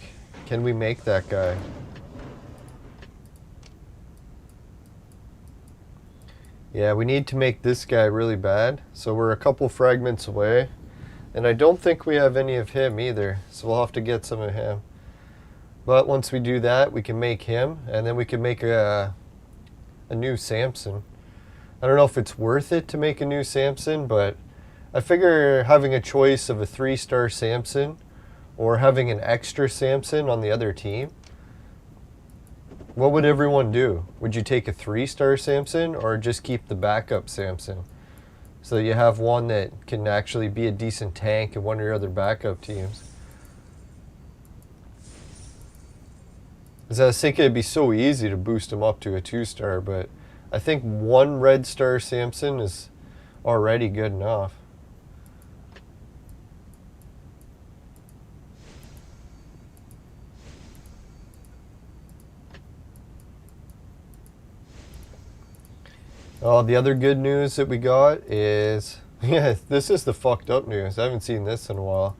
Can we make that guy? Yeah, we need to make this guy really bad. So we're a couple fragments away. And I don't think we have any of him either. So we'll have to get some of him. But once we do that, we can make him. And then we can make a new Samson. I don't know if it's worth it to make a new Samson, but I figure having a choice of a 3-star Samson or having an extra Samson on the other team, what would everyone do? Would you take a 3-star Samson or just keep the backup Samson? So that you have one that can actually be a decent tank in one of your other backup teams. Because I was thinking it'd be so easy to boost him up to a 2-star, but I think 1 red star Samson is already good enough. Oh, the other good news that we got is, yeah, this is the fucked up news. I haven't seen this in a while.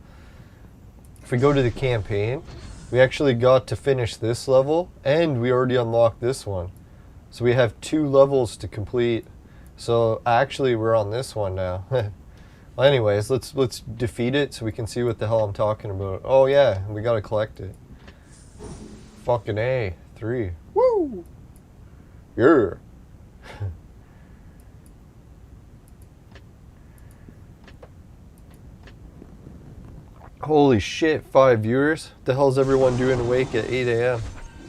If we go to the campaign, we actually got to finish this level, and we already unlocked this one. So we have 2 levels to complete. So actually, we're on this one now. Well, anyways, let's defeat it so we can see what the hell I'm talking about. Oh yeah, we gotta collect it. Fucking A, 3. Woo! Yeah. Holy shit, 5 viewers? What the hell's everyone doing awake at 8 a.m.?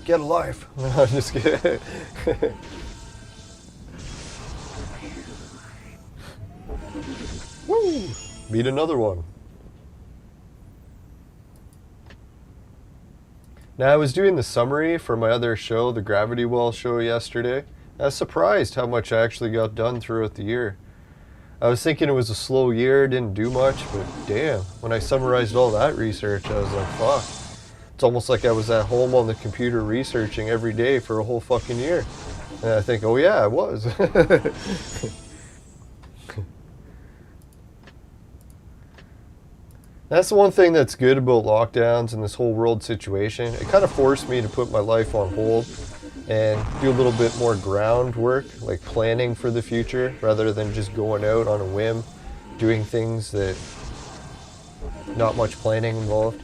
Get a life. No, I'm just kidding. Woo! Beat another one. Now, I was doing the summary for my other show, the Gravity Well show yesterday. I was surprised how much I actually got done throughout the year. I was thinking it was a slow year, didn't do much, but damn, when I summarized all that research, I was like, fuck. It's almost like I was at home on the computer researching every day for a whole fucking year. And I think, oh yeah, I was. That's the one thing that's good about lockdowns and this whole world situation. It kind of forced me to put my life on hold and do a little bit more groundwork, like planning for the future, rather than just going out on a whim, doing things that not much planning involved.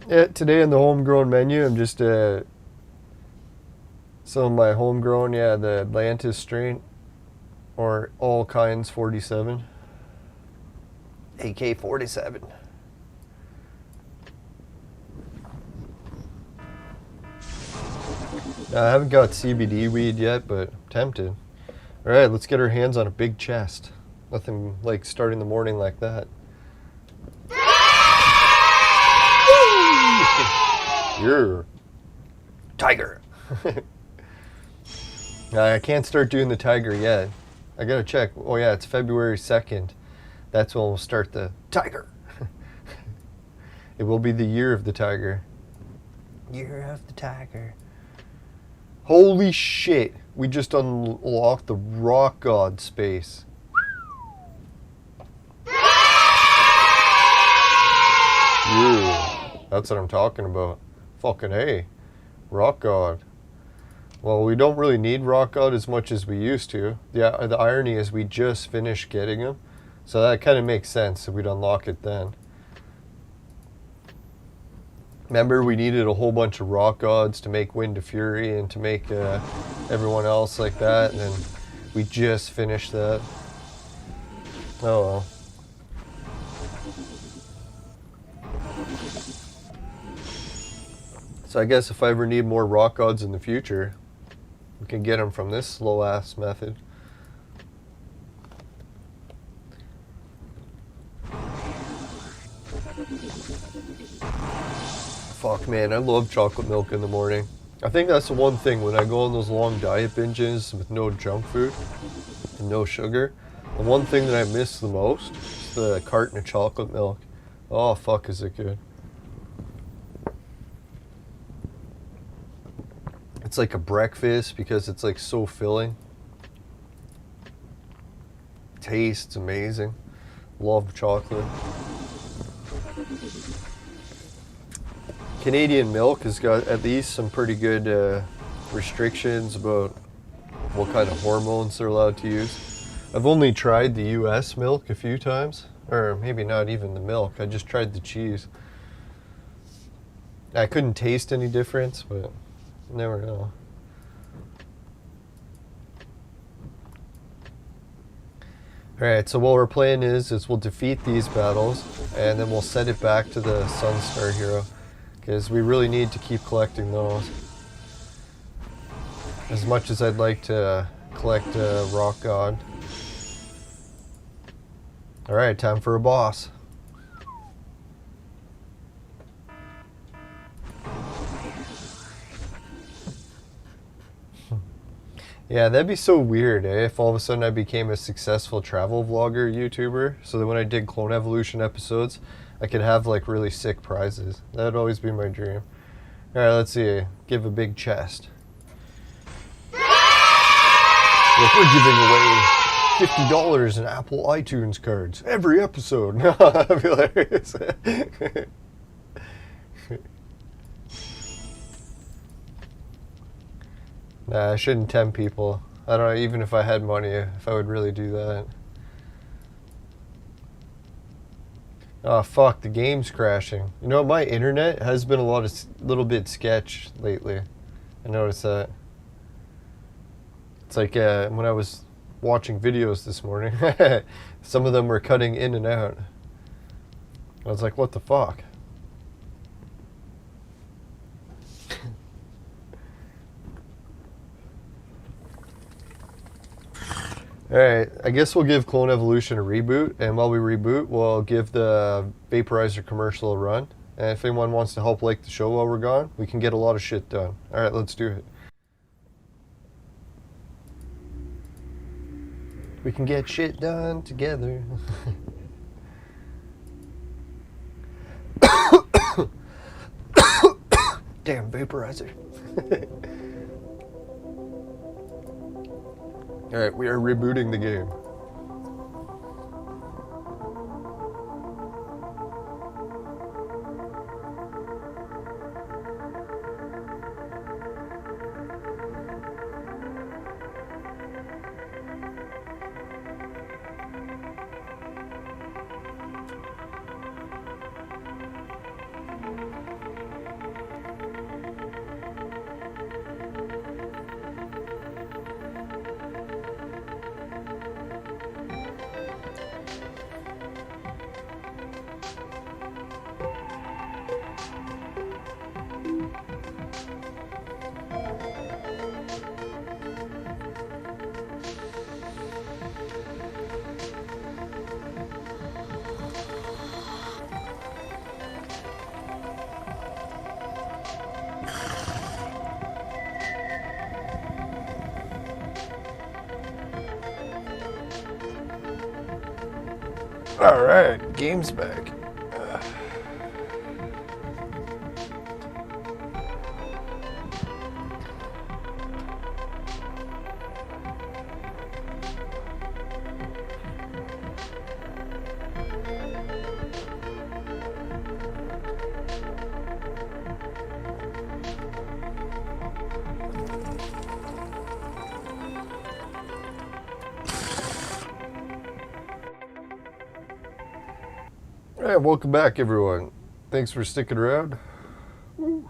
Yeah, today in the homegrown menu, I'm just some of my homegrown, yeah, the Atlantis strain, or All Kinds 47, AK-47. I haven't got CBD weed yet, but I'm tempted. All right, let's get our hands on a big chest. Nothing like starting the morning like that. Yeah. Tiger. I can't start doing the tiger yet. I gotta check. Oh yeah, it's February 2nd. That's when we'll start the tiger. It will be the year of the tiger. Year of the tiger. Holy shit. We just unlocked the rock god space. Yeah. That's what I'm talking about. Fucking hey, rock god. Well, we don't really need rock god as much as we used to. The irony is we just finished getting him, so that kind of makes sense if we'd unlock it then. Remember, we needed a whole bunch of rock gods to make Wind of Fury and to make everyone else like that, and then we just finished that. Oh well. So I guess if I ever need more rock gods in the future, we can get them from this slow-ass method. Fuck. Man, I love chocolate milk in the morning. I think that's the one thing when I go on those long diet binges with no junk food and no sugar. The one thing that I miss the most is the carton of chocolate milk. Oh, fuck, is it good. It's like a breakfast because it's like so filling. Tastes amazing. Love chocolate. Canadian milk has got at least some pretty good restrictions about what kind of hormones they're allowed to use. I've only tried the US milk a few times, or maybe not even the milk. I just tried the cheese. I couldn't taste any difference, but you never know. Alright, so what we're playing is we'll defeat these battles, and then we'll send it back to the Sunstar hero. Because we really need to keep collecting those. As much as I'd like to collect Rock God. Alright, time for a boss. Yeah, that'd be so weird, if all of a sudden I became a successful travel vlogger YouTuber, so that when I did Clone Evolution episodes, I could have like really sick prizes. That'd always be my dream. Alright, let's see. Give a big chest. Look, we're giving away $50 in Apple iTunes cards every episode. That'd be hilarious. Nah, I shouldn't tempt people. I don't know, even if I had money, if I would really do that. Oh fuck, the game's crashing. You know, my internet has been a little bit sketch lately. I noticed that. It's like when I was watching videos this morning, some of them were cutting in and out. I was like, what the fuck? Alright, I guess we'll give Clone Evolution a reboot, and while we reboot, we'll give the Vaporizer commercial a run. And if anyone wants to help like the show while we're gone, we can get a lot of shit done. Alright, let's do it. We can get shit done together. Damn Vaporizer. Alright, we are rebooting the game. Alright, game's back. Alright, welcome back everyone. Thanks for sticking around. Woo.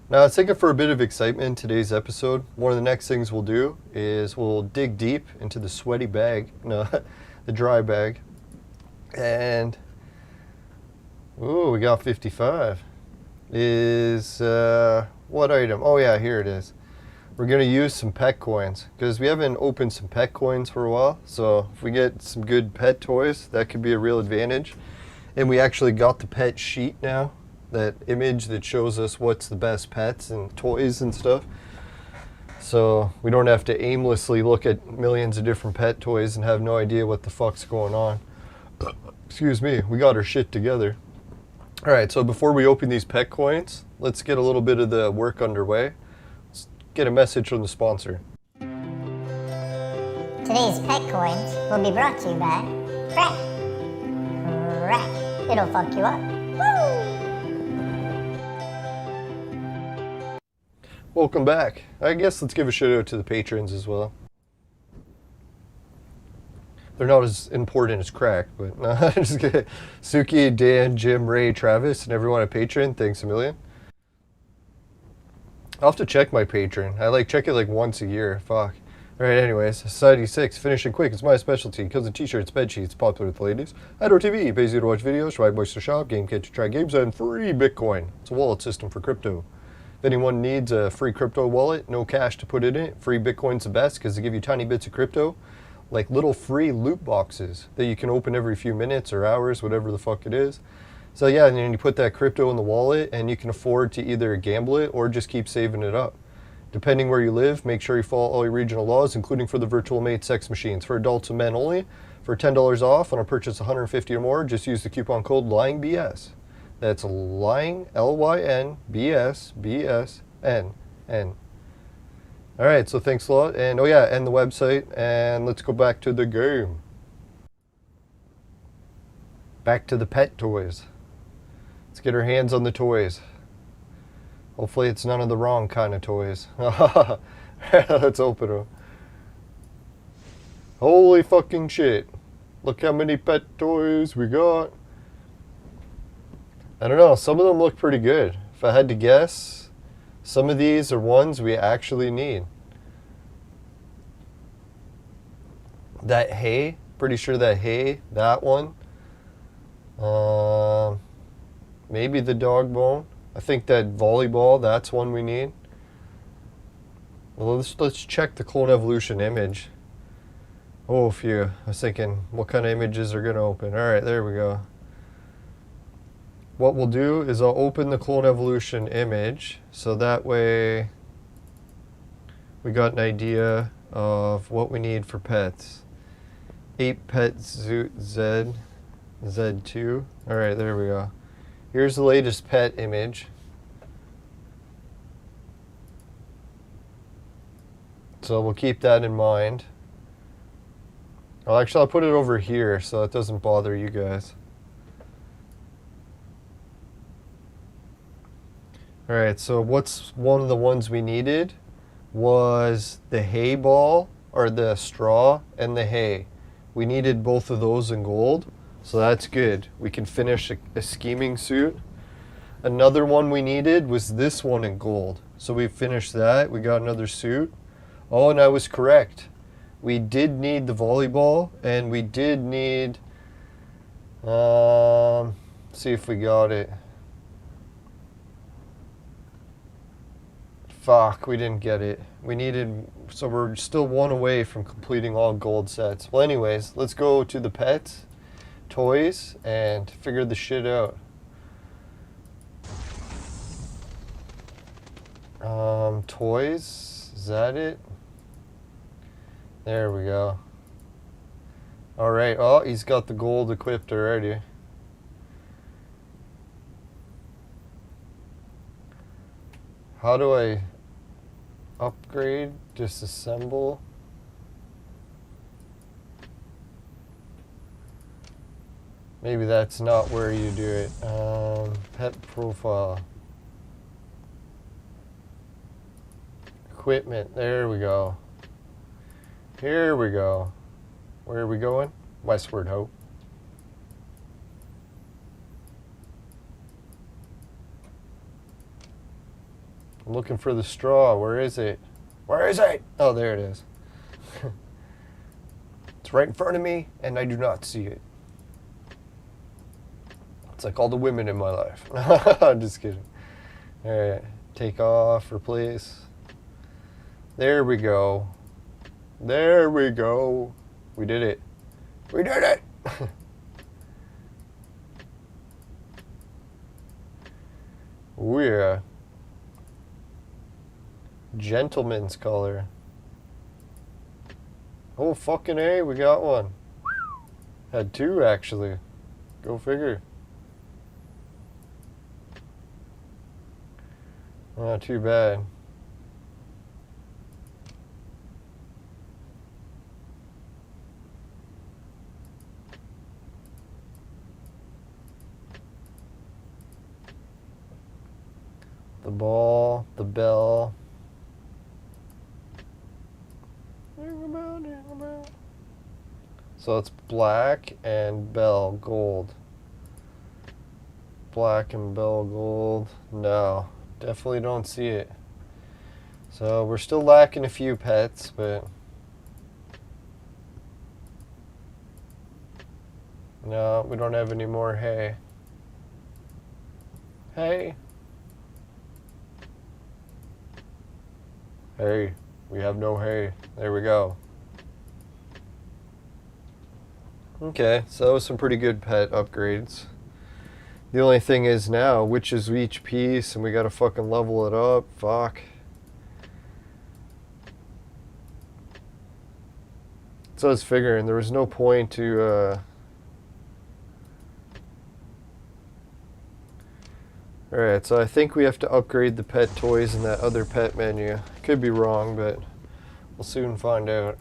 Now let's take it for a bit of excitement in today's episode. One of the next things we'll do is we'll dig deep into the sweaty bag, no, the dry bag. And, ooh, we got 55. Is, what item? Oh yeah, here it is. We're going to use some pet coins because we haven't opened some pet coins for a while. So if we get some good pet toys, that could be a real advantage. And we actually got the pet sheet now, that image that shows us what's the best pets and toys and stuff. So we don't have to aimlessly look at millions of different pet toys and have no idea what the fuck's going on. Excuse me, we got our shit together. Alright, so before we open these pet coins, let's get a little bit of the work underway. Let's get a message from the sponsor. Today's pet coins will be brought to you by Crunk. Crack. It'll fuck you up. Woo! Welcome back. I guess let's give a shout out to the patrons as well. They're not as important as Crack, but no, just kidding. Suki, Dan, Jim, Ray, Travis, and everyone at Patreon, thanks a million. I'll have to check my Patreon. I check it once a year. Fuck. Alright, anyways, Society 6, finishing quick, it's my specialty. Comes in t-shirts, bed sheets, popular with the ladies. Idor TV, pays you to watch videos, Vaporizer Shop, GameKit to try games, and free Bitcoin. It's a wallet system for crypto. If anyone needs a free crypto wallet, no cash to put in it, free Bitcoin's the best because they give you tiny bits of crypto, like little free loot boxes that you can open every few minutes or hours, whatever the fuck it is. So yeah, and then you put that crypto in the wallet and you can afford to either gamble it or just keep saving it up. Depending where you live, make sure you follow all your regional laws, including for the virtual mate sex machines. For adults and men only, for $10 off on a purchase of $150 or more, just use the coupon code LYINGBS. That's lying, L-Y-N, B-S, B-S-N-N. Alright, so thanks a lot. And oh yeah, and the website. And let's go back to the game. Back to the pet toys. Let's get our hands on the toys. Hopefully it's none of the wrong kind of toys. Let's open them. Holy fucking shit. Look how many pet toys we got. I don't know, some of them look pretty good. If I had to guess, some of these are ones we actually need. That hay, pretty sure that hay, that one. Maybe the dog bone. I think that volleyball, that's one we need. Well, let's check the Clone Evolution image. Oh, phew. I was thinking, what kind of images are going to open? Alright, there we go. What we'll do is I'll open the Clone Evolution image, so that way we got an idea of what we need for pets. 8 Pet Zoot Z, Z2. Alright, there we go. Here's the latest pet image. So we'll keep that in mind. Well, actually, I'll put it over here so it doesn't bother you guys. Alright, so what's one of the ones we needed was the hay ball, or the straw, and the hay. We needed both of those in gold. So that's good. We can finish a scheming suit. Another one we needed was this one in gold. So we finished that. We got another suit. Oh, and I was correct. We did need the volleyball, and we did need... see if we got it. Fuck, we didn't get it. We needed... So we're still one away from completing all gold sets. Well, anyways, let's go to the pets. Toys and figure the shit out. Toys, is that it? There we go. Alright, oh, he's got the gold equipped already. How do I upgrade, disassemble? Maybe that's not where you do it. Pet profile. Equipment, there we go. Here we go. Where are we going? Westward Ho. I'm looking for the straw. Where is it? Where is it? Oh, there it is. It's right in front of me, and I do not see it. It's like all the women in my life. I'm just kidding. Alright, take off, replace. There we go. There we go. We did it. We did it! Ooh, yeah. Gentleman's color. Oh, fucking A, we got one. Had two, actually. Go figure. Not too bad. The ball, the bell. So it's black and bell gold. Black and bell gold. No, definitely don't see it. So we're still lacking a few pets, but no, we don't have any more hay. Hey. Hey, we have no hay. There we go. Okay, so that was some pretty good pet upgrades. The only thing is now, which is each piece, and we gotta fucking level it up. Fuck. So I was figuring there was no point to, Alright, so I think we have to upgrade the pet toys in that other pet menu. Could be wrong, but we'll soon find out.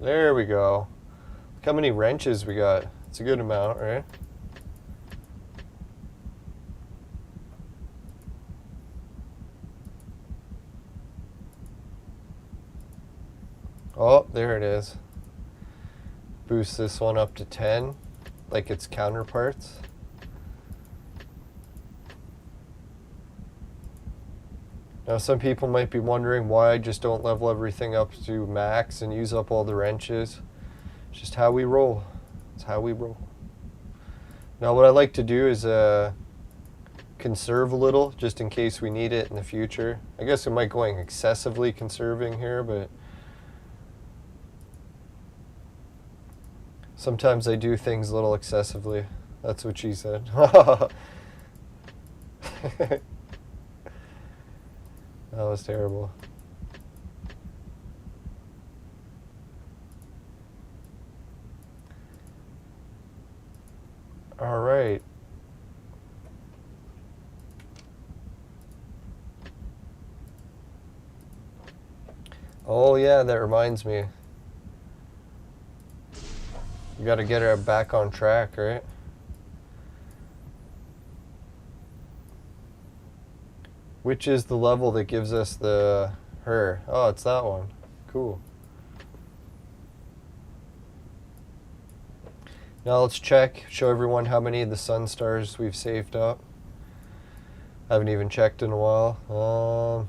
There we go. Look how many wrenches we got. It's a good amount, right? Oh, there it is. Boost this one up to 10, like its counterparts. Now some people might be wondering why I just don't level everything up to max and use up all the wrenches. It's just how we roll. It's how we roll. Now what I like to do is conserve a little just in case we need it in the future. I guess I might going excessively conserving here, but sometimes I do things a little excessively. That's what she said. That was terrible. All right. Oh yeah, that reminds me. We got to get her back on track, right? Which is the level that gives us her? Oh, it's that one. Cool. Now let's check, show everyone how many of the sun stars we've saved up. I haven't even checked in a while.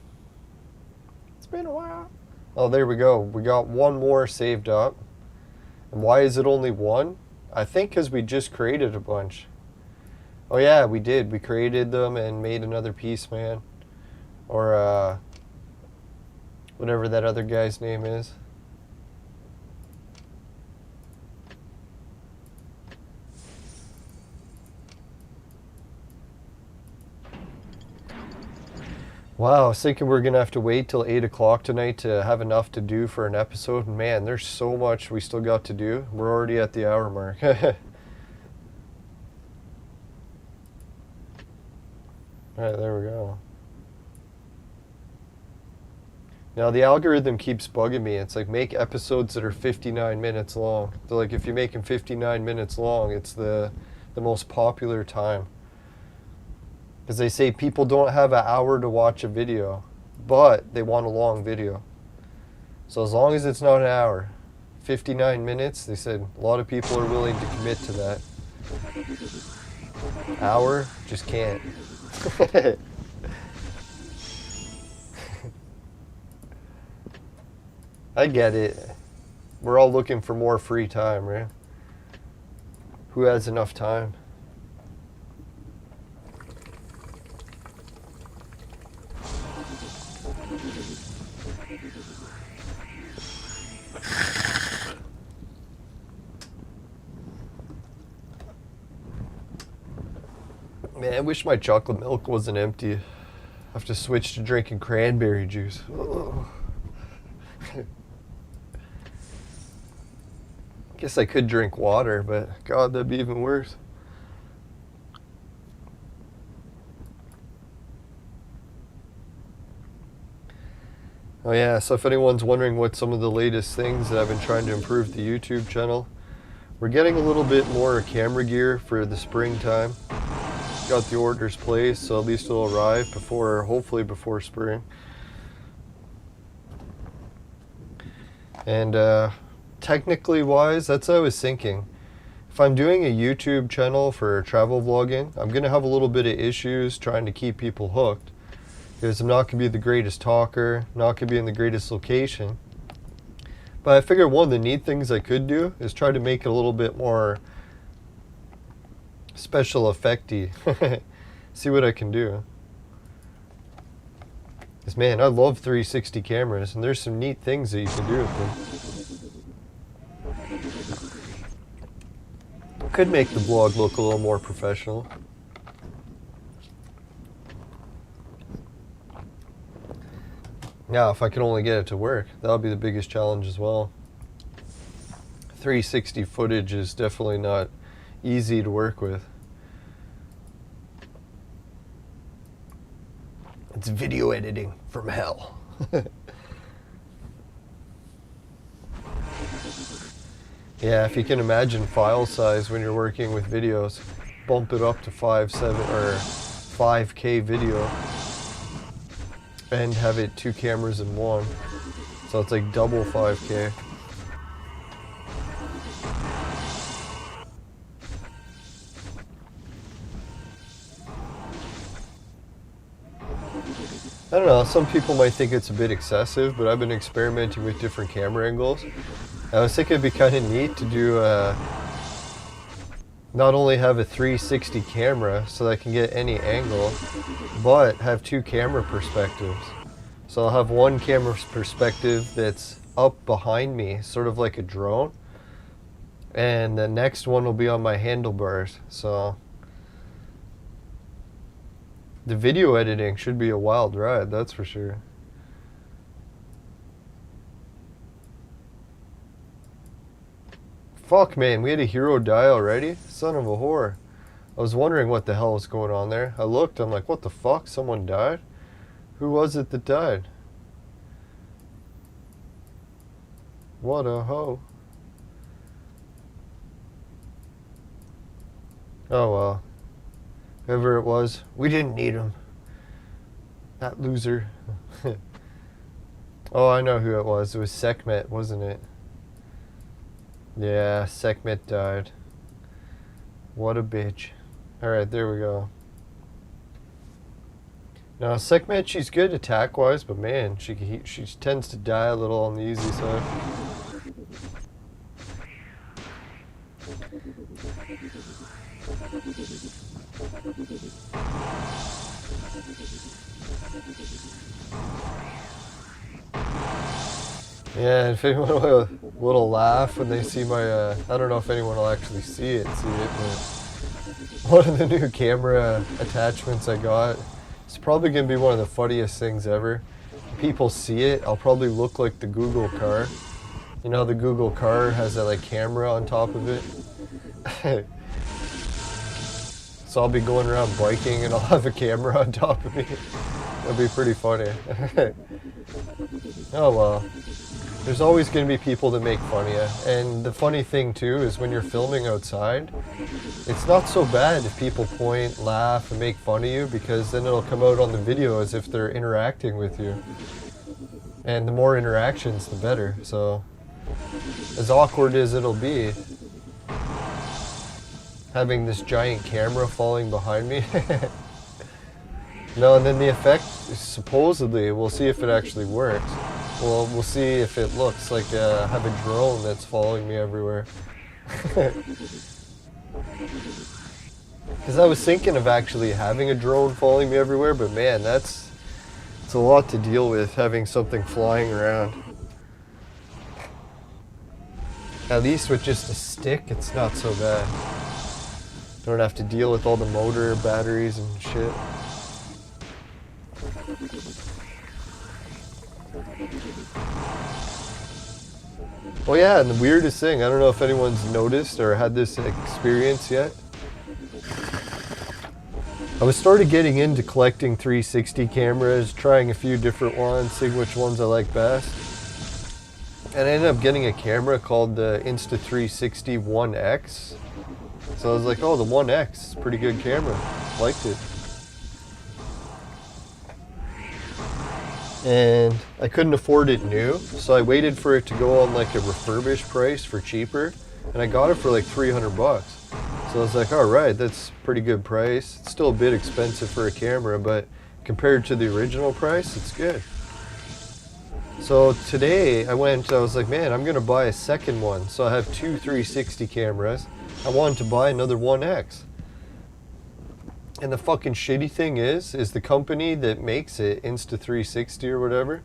It's been a while. Oh, there we go. We got one more saved up. And why is it only one? I think because we just created a bunch. Oh yeah, we did. We created them and made another piece, man. Or whatever that other guy's name is. Wow, I was thinking we're going to have to wait till 8 o'clock tonight to have enough to do for an episode. Man, there's so much we still got to do. We're already at the hour mark. Alright, there we go. Now the algorithm keeps bugging me. It's like, make episodes that are 59 minutes long. So like if you make them 59 minutes long, it's the most popular time. Because they say people don't have an hour to watch a video, but they want a long video. So as long as it's not an hour, 59 minutes, they said a lot of people are willing to commit to that. Hour, just can't. I get it. We're all looking for more free time, right? Who has enough time? Man, I wish my chocolate milk wasn't empty. I have to switch to drinking cranberry juice. Guess I could drink water, but God, that'd be even worse. Oh yeah, so if anyone's wondering what some of the latest things that I've been trying to improve the YouTube channel, we're getting a little bit more camera gear for the springtime. Got the orders placed, so at least it'll arrive before, hopefully before spring. And technically wise, that's what I was thinking. If I'm doing a YouTube channel for travel vlogging, I'm going to have a little bit of issues trying to keep people hooked. Because I'm not going to be the greatest talker, not going to be in the greatest location. But I figured one of the neat things I could do is try to make it a little bit more special effecty. See what I can do. Because man, I love 360 cameras, and there's some neat things that you can do with them. Could make the vlog look a little more professional. Now, if I can only get it to work, that'll be the biggest challenge as well. 360 footage is definitely not easy to work with. It's video editing from hell. Yeah, if you can imagine file size when you're working with videos, bump it up to 5, 7, or 5K video. And have it 2 cameras in one, so it's like double 5K. I don't know, some people might think it's a bit excessive, but I've been experimenting with different camera angles. I was thinking it'd be kind of neat to do not only have a 360 camera so that I can get any angle, but have 2 camera perspectives. So I'll have one camera perspective that's up behind me, sort of like a drone, and the next one will be on my handlebars. So the video editing should be a wild ride, that's for sure. Fuck, man, we had a hero die already? Son of a whore. I was wondering what the hell was going on there. I looked, I'm like, what the fuck? Someone died? Who was it that died? What a hoe. Oh well. Whoever it was, we didn't need him. That loser. Oh, I know who it was. It was Sekhmet, wasn't it? Yeah, Sekhmet died. What a bitch. Alright, there we go. Now, Sekhmet, she's good attack-wise, but man, she tends to die a little on the easy side. Yeah, if anyone will a little laugh when they see my, I don't know if anyone will actually see it, but one of the new camera attachments I got, it's probably going to be one of the funniest things ever. People see it, I'll probably look like the Google car. You know, the Google car has that like camera on top of it. So I'll be going around biking and I'll have a camera on top of me. That'll be pretty funny. Oh well. There's always going to be people that make fun of you. And the funny thing too is when you're filming outside, it's not so bad if people point, laugh, and make fun of you, because then it'll come out on the video as if they're interacting with you. And the more interactions, the better. So, as awkward as it'll be, having this giant camera falling behind me. No, and then the effect, supposedly, we'll see if it actually works. Well, we'll see if it looks like I have a drone that's following me everywhere. Because I was thinking of actually having a drone following me everywhere, but man, it's a lot to deal with, having something flying around. At least with just a stick, it's not so bad. don't have to deal with all the motor, batteries, and shit. Oh yeah, and the weirdest thing, I don't know if anyone's noticed or had this experience yet. I was started getting into collecting 360 cameras, trying a few different ones, seeing which ones I like best. And I ended up getting a camera called the Insta360 1X. So I was like, oh, the 1X is a pretty good camera. Liked it. And I couldn't afford it new, so I waited for it to go on like a refurbished price for cheaper, and I got it for like 300 bucks. So I was like, alright, that's a pretty good price. It's still a bit expensive for a camera, but compared to the original price, it's good. So today I was like, man, I'm gonna buy a second one. So I have two 360 cameras. I wanted to buy another 1X. And the fucking shitty thing is the company that makes it, Insta360 or whatever,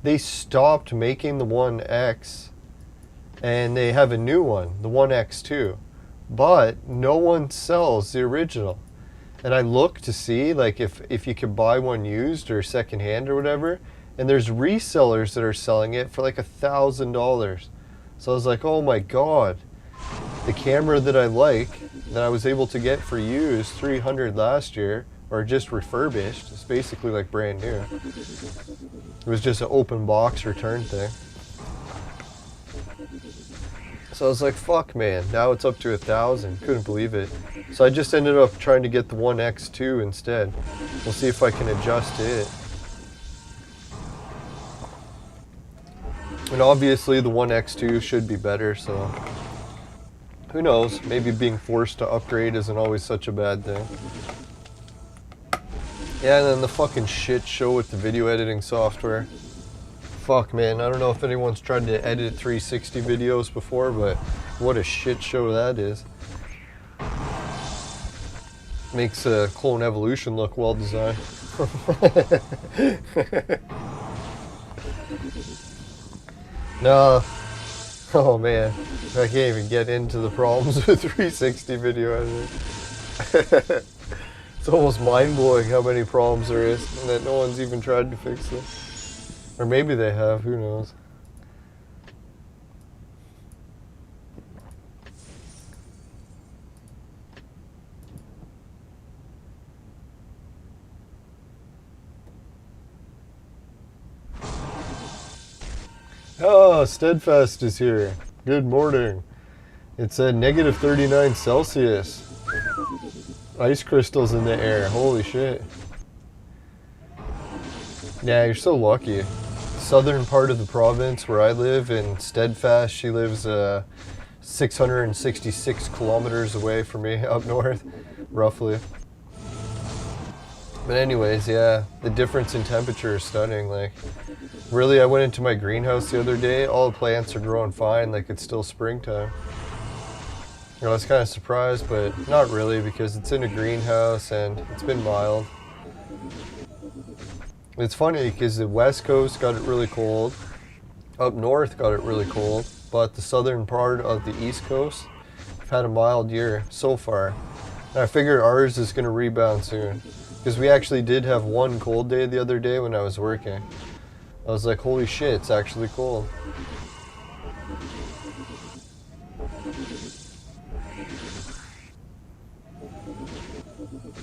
they stopped making the 1X and they have a new one, the 1X2. But no one sells the original. And I looked to see like if you could buy one used or secondhand or whatever, and there's resellers that are selling it for like $1,000. So I was like, oh my god, the camera that I like, that I was able to get for used, 300 last year, or just refurbished, it's basically like brand new. It was just an open box return thing. So I was like, fuck man, now it's up to 1,000, couldn't believe it. So I just ended up trying to get the 1X2 instead. We'll see if I can adjust it. And obviously the 1X2 should be better, so who knows, maybe being forced to upgrade isn't always such a bad thing. Yeah, and then the fucking shit show with the video editing software. Fuck man, I don't know if anyone's tried to edit 360 videos before, but what a shit show that is. Makes Clone Evolution look well designed. No. Oh man, I can't even get into the problems with 360 video editing. It's almost mind-blowing how many problems there is and that no one's even tried to fix them. Or maybe they have, who knows. Oh, Steadfast is here. Good morning. It's at negative 39 Celsius. Ice crystals in the air. Holy shit. Yeah, you're so lucky. Southern part of the province where I live in Steadfast, she lives 666 kilometers away from me up north, roughly. But anyways, yeah, the difference in temperature is stunning. Like, really, I went into my greenhouse the other day, all the plants are growing fine, like it's still springtime. You know, I was kind of surprised, but not really, because it's in a greenhouse and it's been mild. It's funny because the west coast got it really cold, up north got it really cold, but the southern part of the east coast have had a mild year so far. And I figured ours is going to rebound soon, because we actually did have one cold day the other day when I was working. I was like, holy shit, it's actually cold.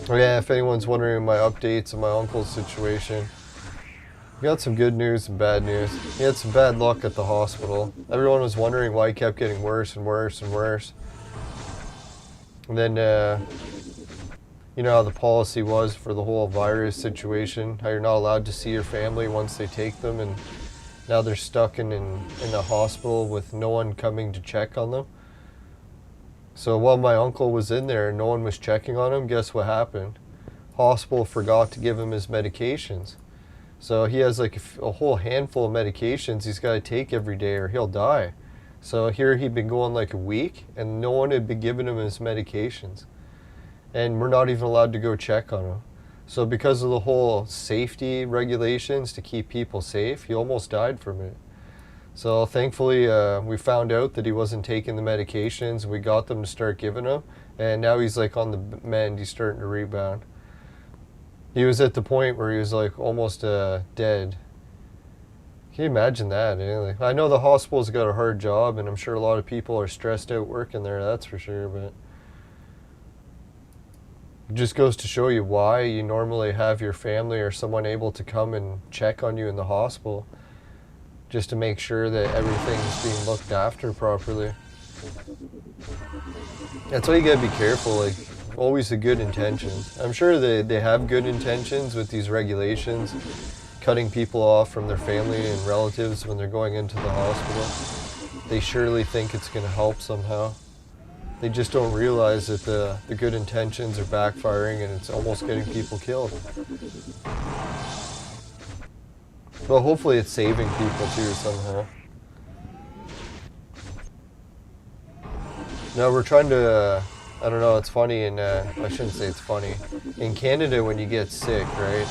Oh yeah, if anyone's wondering my updates on my uncle's situation, we got some good news and bad news. He had some bad luck at the hospital. Everyone was wondering why he kept getting worse and worse and worse. And then, you know how the policy was for the whole virus situation, how you're not allowed to see your family once they take them, and now they're stuck in the hospital with no one coming to check on them. So while my uncle was in there and no one was checking on him, guess what happened? Hospital forgot to give him his medications. So he has like a whole handful of medications he's got to take every day or he'll die. So here he'd been going like a week and no one had been giving him his medications. And we're not even allowed to go check on him. So because of the whole safety regulations to keep people safe, he almost died from it. So thankfully we found out that he wasn't taking the medications. We got them to start giving him. And now he's like on the mend. He's starting to rebound. He was at the point where he was like almost dead. Can you imagine that? Eh? Like, I know the hospital's got a hard job, and I'm sure a lot of people are stressed out working there, that's for sure, but it just goes to show you why you normally have your family or someone able to come and check on you in the hospital, just to make sure that everything's being looked after properly. That's why you gotta be careful, like, always the good intentions. I'm sure they have good intentions with these regulations, cutting people off from their family and relatives when they're going into the hospital. They surely think it's gonna help somehow. They just don't realize that the good intentions are backfiring and it's almost getting people killed. But hopefully it's saving people too somehow. Now we're trying to, I don't know, it's funny, and I shouldn't say it's funny. In Canada, when you get sick, right?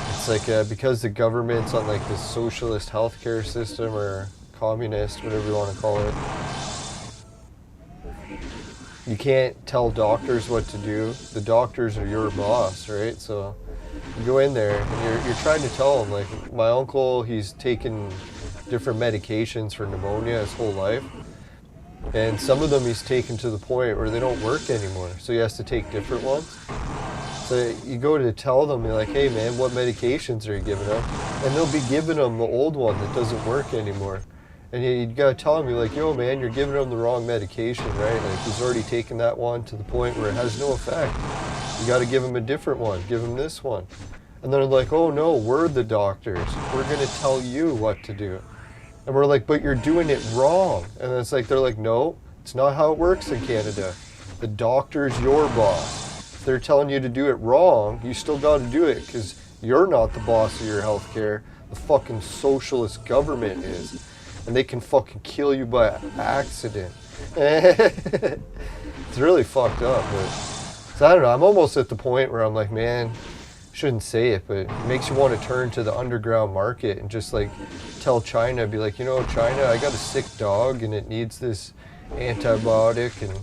It's like because the government's on like this socialist healthcare system, or communist, whatever you want to call it. You can't tell doctors what to do. The doctors are your boss, right? So you go in there and you're trying to tell them, like, my uncle, he's taken different medications for pneumonia his whole life. And some of them he's taken to the point where they don't work anymore. So he has to take different ones. So you go to tell them, you're like, hey man, what medications are you giving him? And they'll be giving him the old one that doesn't work anymore. And you gotta tell him, you're like, yo man, you're giving him the wrong medication, right? Like, he's already taken that one to the point where it has no effect. You gotta give him a different one, give him this one. And they're like, oh no, we're the doctors. We're gonna tell you what to do. And we're like, but you're doing it wrong. And it's like, they're like, no, it's not how it works in Canada. The doctor's your boss. If they're telling you to do it wrong, you still gotta do it, because you're not the boss of your healthcare. The fucking socialist government is. And they can fucking kill you by accident. It's really fucked up, but so I don't know, I'm almost at the point where I'm like, man, shouldn't say it, but it makes you want to turn to the underground market and just like tell China, be like, you know, China, I got a sick dog and it needs this antibiotic, and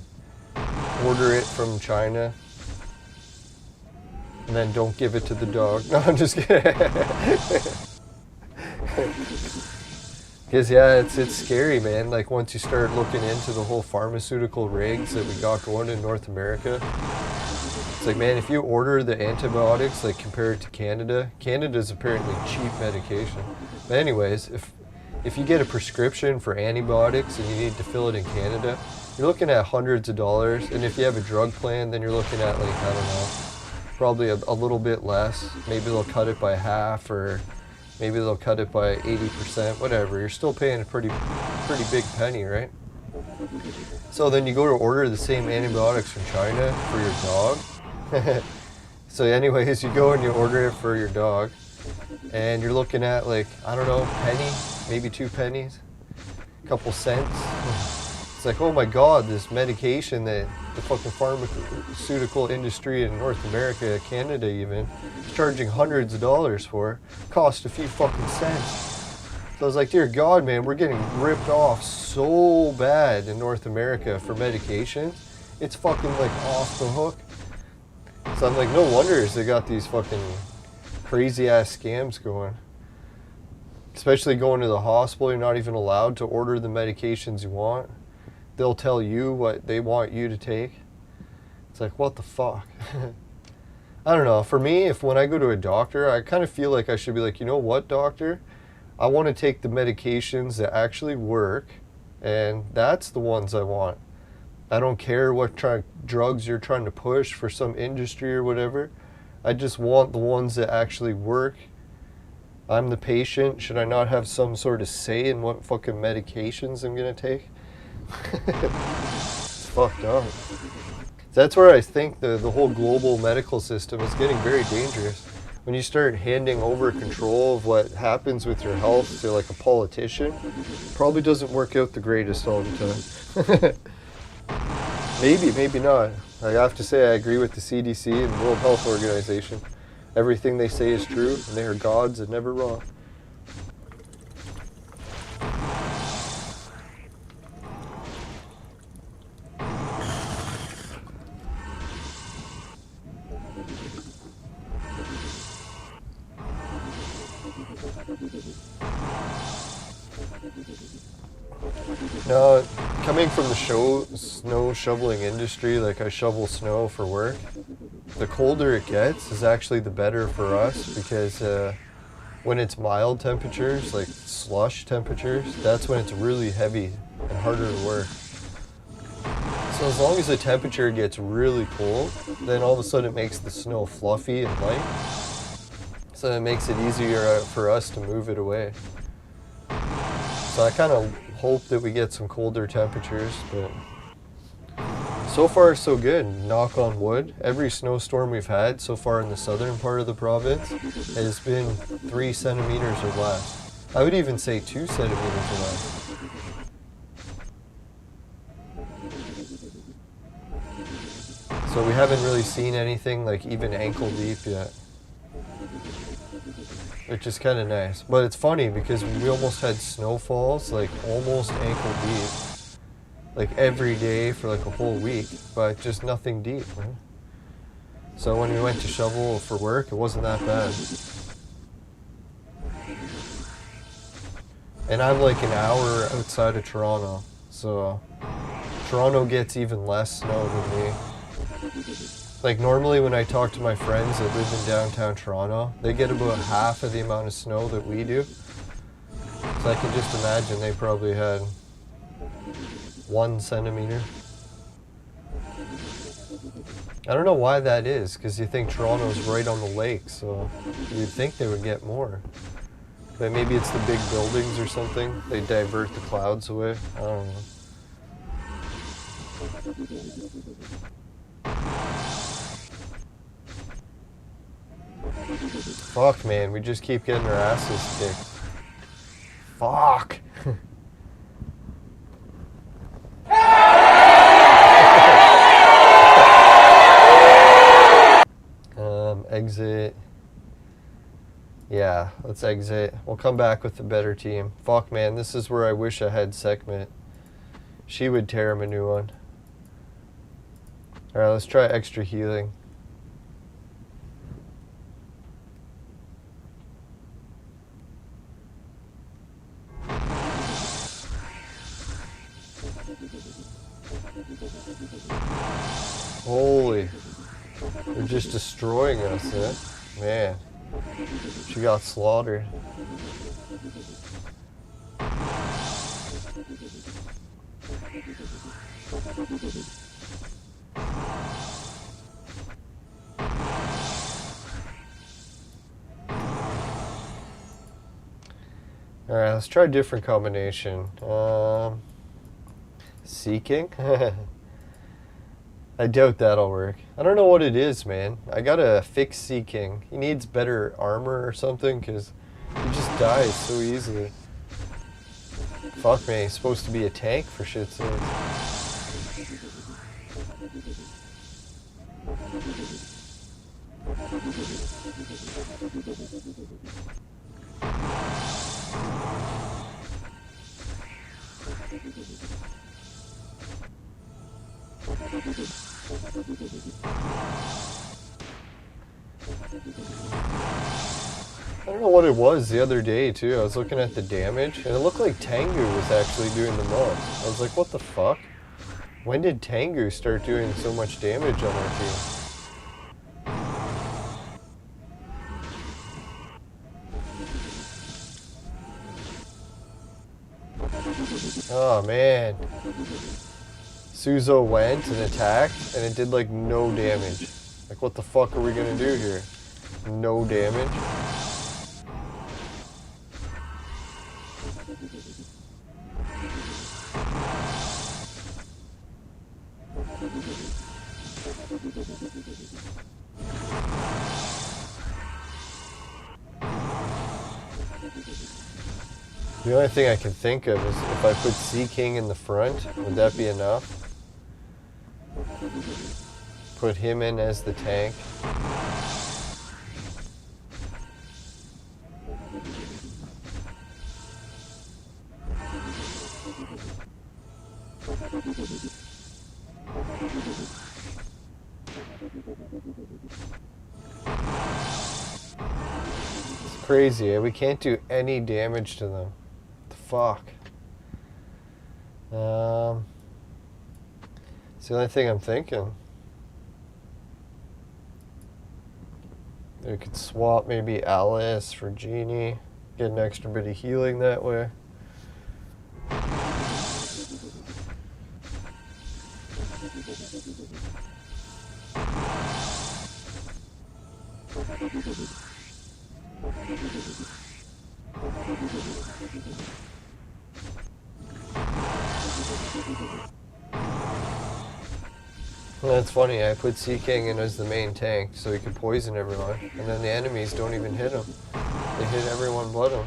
order it from China. And then don't give it to the dog. No, I'm just kidding. Because yeah, it's scary, man. Like, once you start looking into the whole pharmaceutical rigs that we got going in North America, it's like, man, if you order the antibiotics, like, compared to Canada, Canada's apparently cheap medication. But anyways, if you get a prescription for antibiotics and you need to fill it in Canada, you're looking at hundreds of dollars. And if you have a drug plan, then you're looking at, like, I don't know, probably a little bit less. Maybe they'll cut it by half, or maybe they'll cut it by 80%, whatever. You're still paying a pretty big penny, right? So then you go to order the same antibiotics from China for your dog. So anyways, you go and you order it for your dog, and you're looking at, like, I don't know, penny, maybe 2 pennies, a couple cents. It's like, oh my God, this medication that the fucking pharmaceutical industry in North America, Canada even, is charging hundreds of dollars for, cost a few fucking cents. So I was like, dear God, man, we're getting ripped off so bad in North America for medications. It's fucking like off the hook. So I'm like, no wonder they got these fucking crazy ass scams going. Especially going to the hospital, you're not even allowed to order the medications you want. They'll tell you what they want you to take. It's like, what the fuck? I don't know. For me, when I go to a doctor, I kind of feel like I should be like, you know what, doctor? I want to take the medications that actually work, and that's the ones I want. I don't care what drugs you're trying to push for some industry or whatever. I just want the ones that actually work. I'm the patient. Should I not have some sort of say in what fucking medications I'm going to take? It's fucked up. That's where I think the whole global medical system is getting very dangerous. When you start handing over control of what happens with your health to like a politician, it probably doesn't work out the greatest all the time. Maybe not. I have to say I agree with the CDC and World Health Organization. Everything they say is true, and they are gods and never wrong. No, coming from the snow shoveling industry, like I shovel snow for work, the colder it gets is actually the better for us because when it's mild temperatures, like slush temperatures, that's when it's really heavy and harder to work. So as long as the temperature gets really cold, then all of a sudden it makes the snow fluffy and light. So it makes it easier for us to move it away. So I kind of hope that we get some colder temperatures, but so far so good, knock on wood. Every snowstorm we've had so far in the southern part of the province has been 3 centimeters or less. I would even say 2 centimeters or less. So we haven't really seen anything like even ankle deep yet, which is kind of nice. But it's funny because we almost had snowfalls like almost ankle deep, like every day for like a whole week, but just nothing deep, right? So when we went to shovel for work, it wasn't that bad. And I'm like an hour outside of Toronto, so Toronto gets even less snow than me. Like normally when I talk to my friends that live in downtown Toronto, they get about half of the amount of snow that we do. So I can just imagine they probably had 1 centimeter. I don't know why that is, because you think Toronto's right on the lake, so you'd think they would get more. But maybe it's the big buildings or something. They divert the clouds away. I don't know. Fuck, man, we just keep getting our asses kicked. Fuck. Exit. Yeah, let's exit. We'll come back with a better team. Fuck, man, this is where I wish I had Sekhmet. She would tear him a new one. Alright, let's try extra healing. Holy. They're just destroying us, eh? Man. She got slaughtered. Alright, let's try a different combination. Seeking? I doubt that'll work. I don't know what it is, man. I gotta fix Seeking. He needs better armor or something, because he just dies so easily. Fuck, man, he's supposed to be a tank for shit's sake. I don't know what it was the other day too. I was looking at the damage and it looked like Tengu was actually doing the most. I was like, what the fuck? When did Tengu start doing so much damage on our team? Oh man. Suzo went and attacked and it did like no damage. Like what the fuck are we gonna do here? No damage? The only thing I can think of is if I put Sea King in the front, would that be enough? Put him in as the tank. It's crazy, eh? We can't do any damage to them. What the fuck? It's the only thing I'm thinking. We could swap maybe Alice for Genie, get an extra bit of healing that way. That's funny, I put Sea King in as the main tank so he could poison everyone, and then the enemies don't even hit him. They hit everyone but him.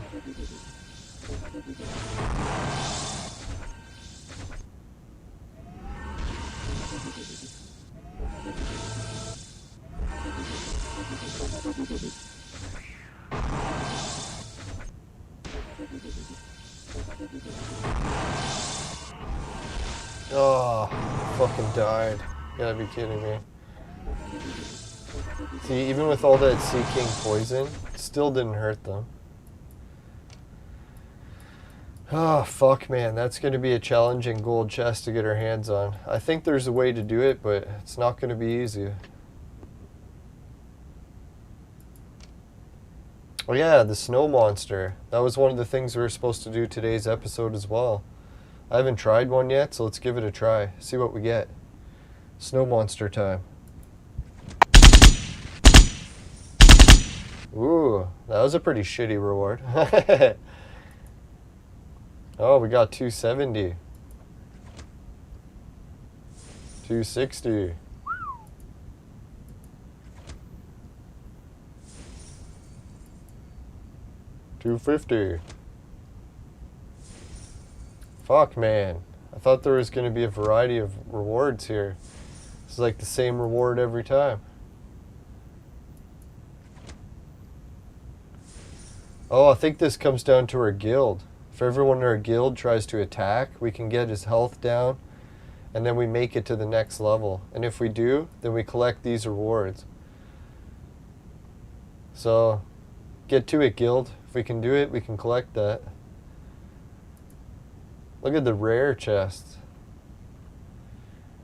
Oh, fucking died. You gotta be kidding me. See, even with all that Sea King poison, it still didn't hurt them. Oh, fuck, man. That's going to be a challenging gold chest to get our hands on. I think there's a way to do it, but it's not going to be easy. Oh, yeah, the snow monster. That was one of the things we were supposed to do today's episode as well. I haven't tried one yet, so let's give it a try. See what we get. Snow monster time. Ooh, that was a pretty shitty reward. Oh, we got 270. 260. $250. Fuck, man. I thought there was going to be a variety of rewards here. It's like the same reward every time. Oh, I think this comes down to our guild. If everyone in our guild tries to attack, we can get his health down, and then we make it to the next level. And if we do, then we collect these rewards. So, get to it, guild. If we can do it, we can collect that. Look at the rare chests.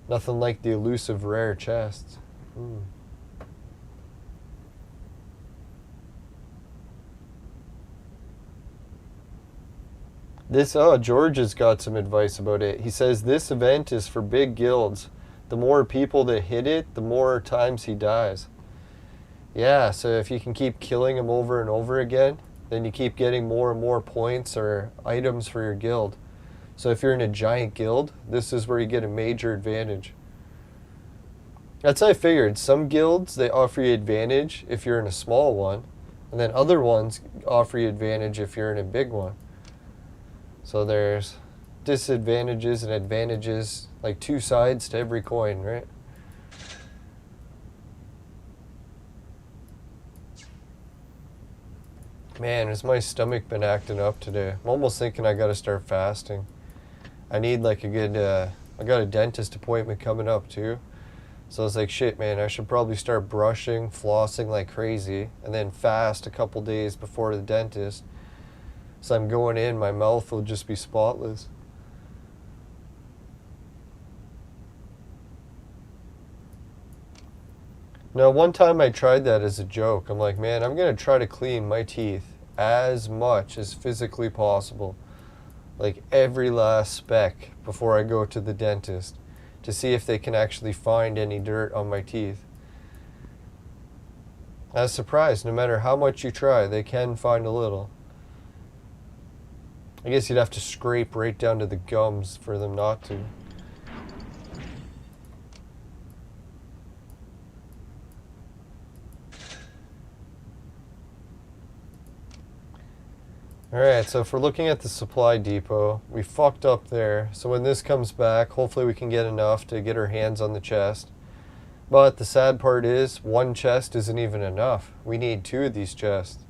Nothing like the elusive rare chests. George has got some advice about it. He says this event is for big guilds. The more people that hit it, the more times he dies. Yeah, so if you can keep killing him over and over again, then you keep getting more and more points or items for your guild. So if you're in a giant guild, this is where you get a major advantage. That's how I figured. Some guilds, they offer you advantage if you're in a small one, and then other ones offer you advantage if you're in a big one. So there's disadvantages and advantages, like two sides to every coin, right? Man, has my stomach been acting up today? I'm almost thinking I gotta start fasting. I need like a good, I got a dentist appointment coming up too. So I was like, shit, man, I should probably start brushing, flossing like crazy, and then fast a couple days before the dentist. So I'm going in, my mouth will just be spotless. Now, one time I tried that as a joke. I'm like, man, I'm going to try to clean my teeth as much as physically possible. Like every last speck before I go to the dentist to see if they can actually find any dirt on my teeth. I was surprised, no matter how much you try, they can find a little. I guess you'd have to scrape right down to the gums for them not to. Alright, so if we're looking at the supply depot, we fucked up there. So when this comes back, hopefully we can get enough to get our hands on the chest. But the sad part is, one chest isn't even enough. We need 2 of these chests.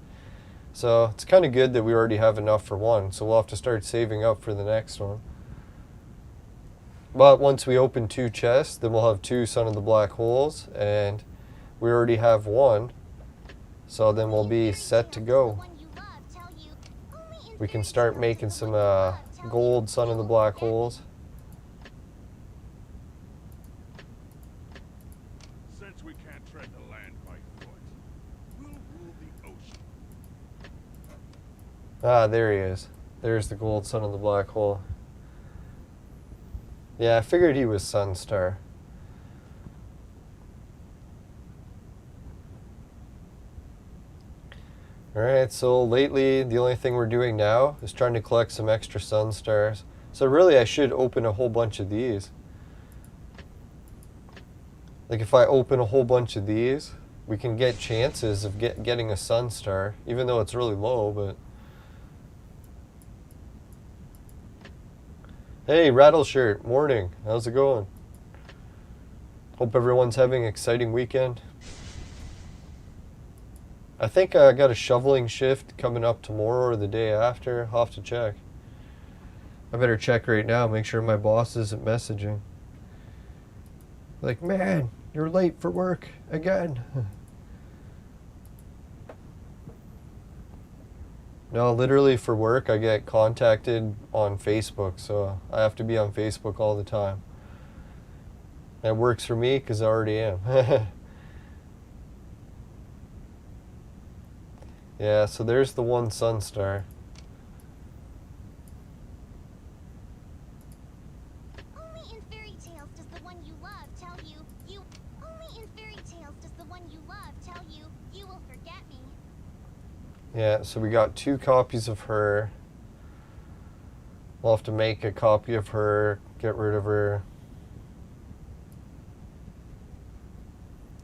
So it's kind of good that we already have enough for one. So we'll have to start saving up for the next one. But once we open 2 chests, then we'll have 2 Son of the Black Holes. And we already have 1. So then we'll be set to go. We can start making some gold Son of the Black Holes. Ah, there he is. There's the gold sun of the black hole. Yeah, I figured he was Sunstar. Alright, so lately the only thing we're doing now is trying to collect some extra Sunstars. So really I should open a whole bunch of these. Like if I open a whole bunch of these, we can get chances of getting a Sunstar, even though it's really low, but... Hey, Rattleshirt, morning. How's it going? Hope everyone's having an exciting weekend. I think I got a shoveling shift coming up tomorrow or the day after. I'll have to check. I better check right now, make sure my boss isn't messaging. Like, man, you're late for work again. No, literally for work, I get contacted on Facebook, so I have to be on Facebook all the time. That works for me because I already am. Yeah, so there's the one Sunstar. Only in fairy tales does the one you love tell you Only in fairy tales does the one you love tell you you will forget me. Yeah, so we got 2 copies of her. We'll have to make a copy of her, get rid of her.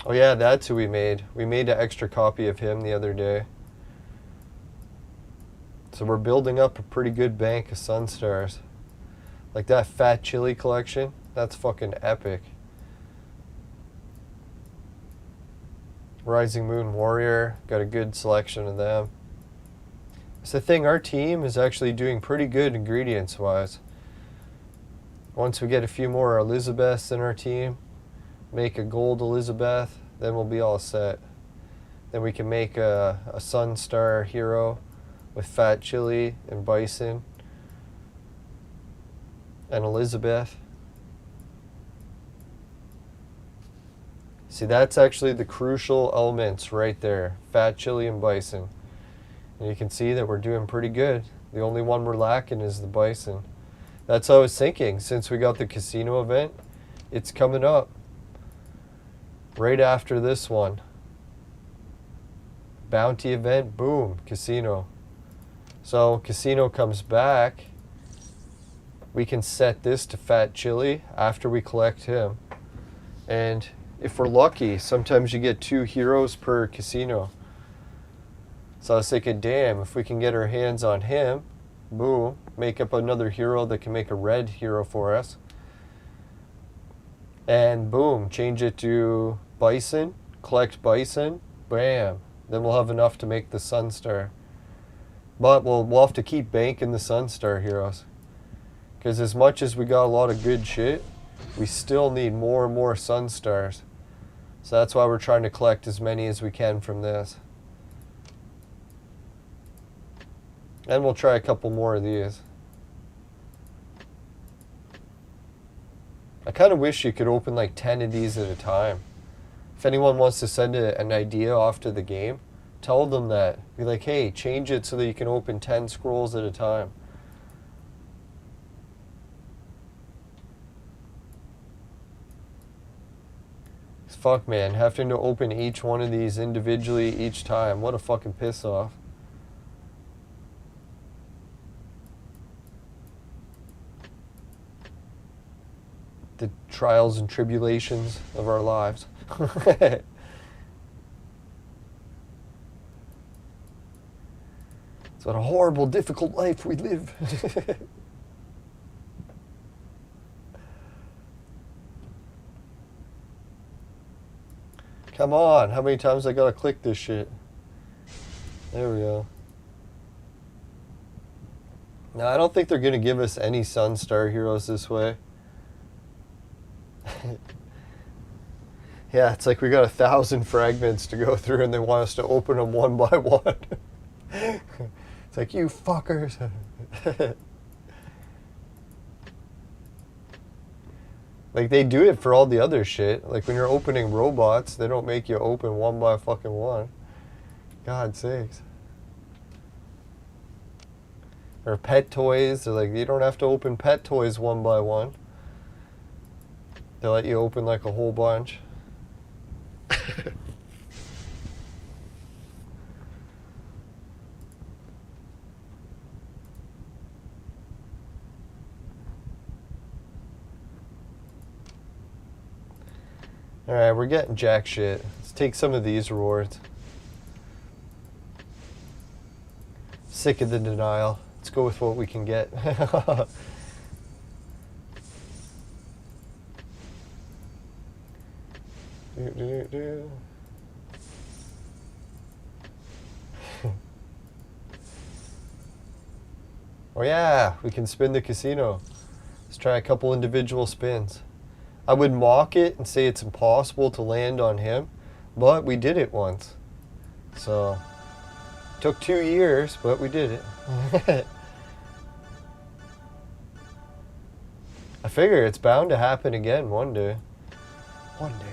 Oh yeah, that's who we made. We made an extra copy of him the other day. So we're building up a pretty good bank of Sunstars. Like that Fat Chili collection, that's fucking epic. Rising Moon Warrior, got a good selection of them. It's the thing, our team is actually doing pretty good ingredients wise. Once we get a few more Elizabeths in our team, make a gold Elizabeth, then we'll be all set. Then we can make a Sunstar hero with Fat Chili and Bison and Elizabeth. See, that's actually the crucial elements right there, Fat Chili and Bison. And you can see that we're doing pretty good. The only one we're lacking is the Bison. That's what I was thinking, since we got the casino event, it's coming up right after this one. Bounty event, boom, casino. So casino comes back, we can set this to Fat Chili after we collect him. And if we're lucky, sometimes you get 2 heroes per casino. So I was thinking, damn, if we can get our hands on him, boom, make up another hero that can make a red hero for us. And boom, change it to Bison, collect Bison, bam. Then we'll have enough to make the Sunstar. But we'll have to keep banking the Sunstar heroes. Because as much as we got a lot of good shit, we still need more and more Sunstars. So that's why we're trying to collect as many as we can from this. And we'll try a couple more of these. I kind of wish you could open like 10 of these at a time. If anyone wants to send an idea off to the game, tell them that. Be like, hey, change it so that you can open 10 scrolls at a time. Fuck, man, having to open each one of these individually each time. What a fucking piss off. The trials and tribulations of our lives. It's what a horrible, difficult life we live. Come on, how many times I gotta click this shit? There we go. No, I don't think they're gonna give us any Sunstar heroes this way. Yeah, it's like we got 1,000 fragments to go through and they want us to open them one by one. It's like, you fuckers. Like, they do it for all the other shit. Like, when you're opening robots, they don't make you open one by fucking one. God sakes. Or pet toys. They're like, you don't have to open pet toys one by one. They let you open like a whole bunch. Alright, we're getting jack shit. Let's take some of these rewards. Sick of the denial. Let's go with what we can get. Oh yeah, we can spin the casino. Let's try a couple individual spins. I would mock it and say it's impossible to land on him, but we did it once. So, took 2 years, but we did it. I figure it's bound to happen again one day. One day.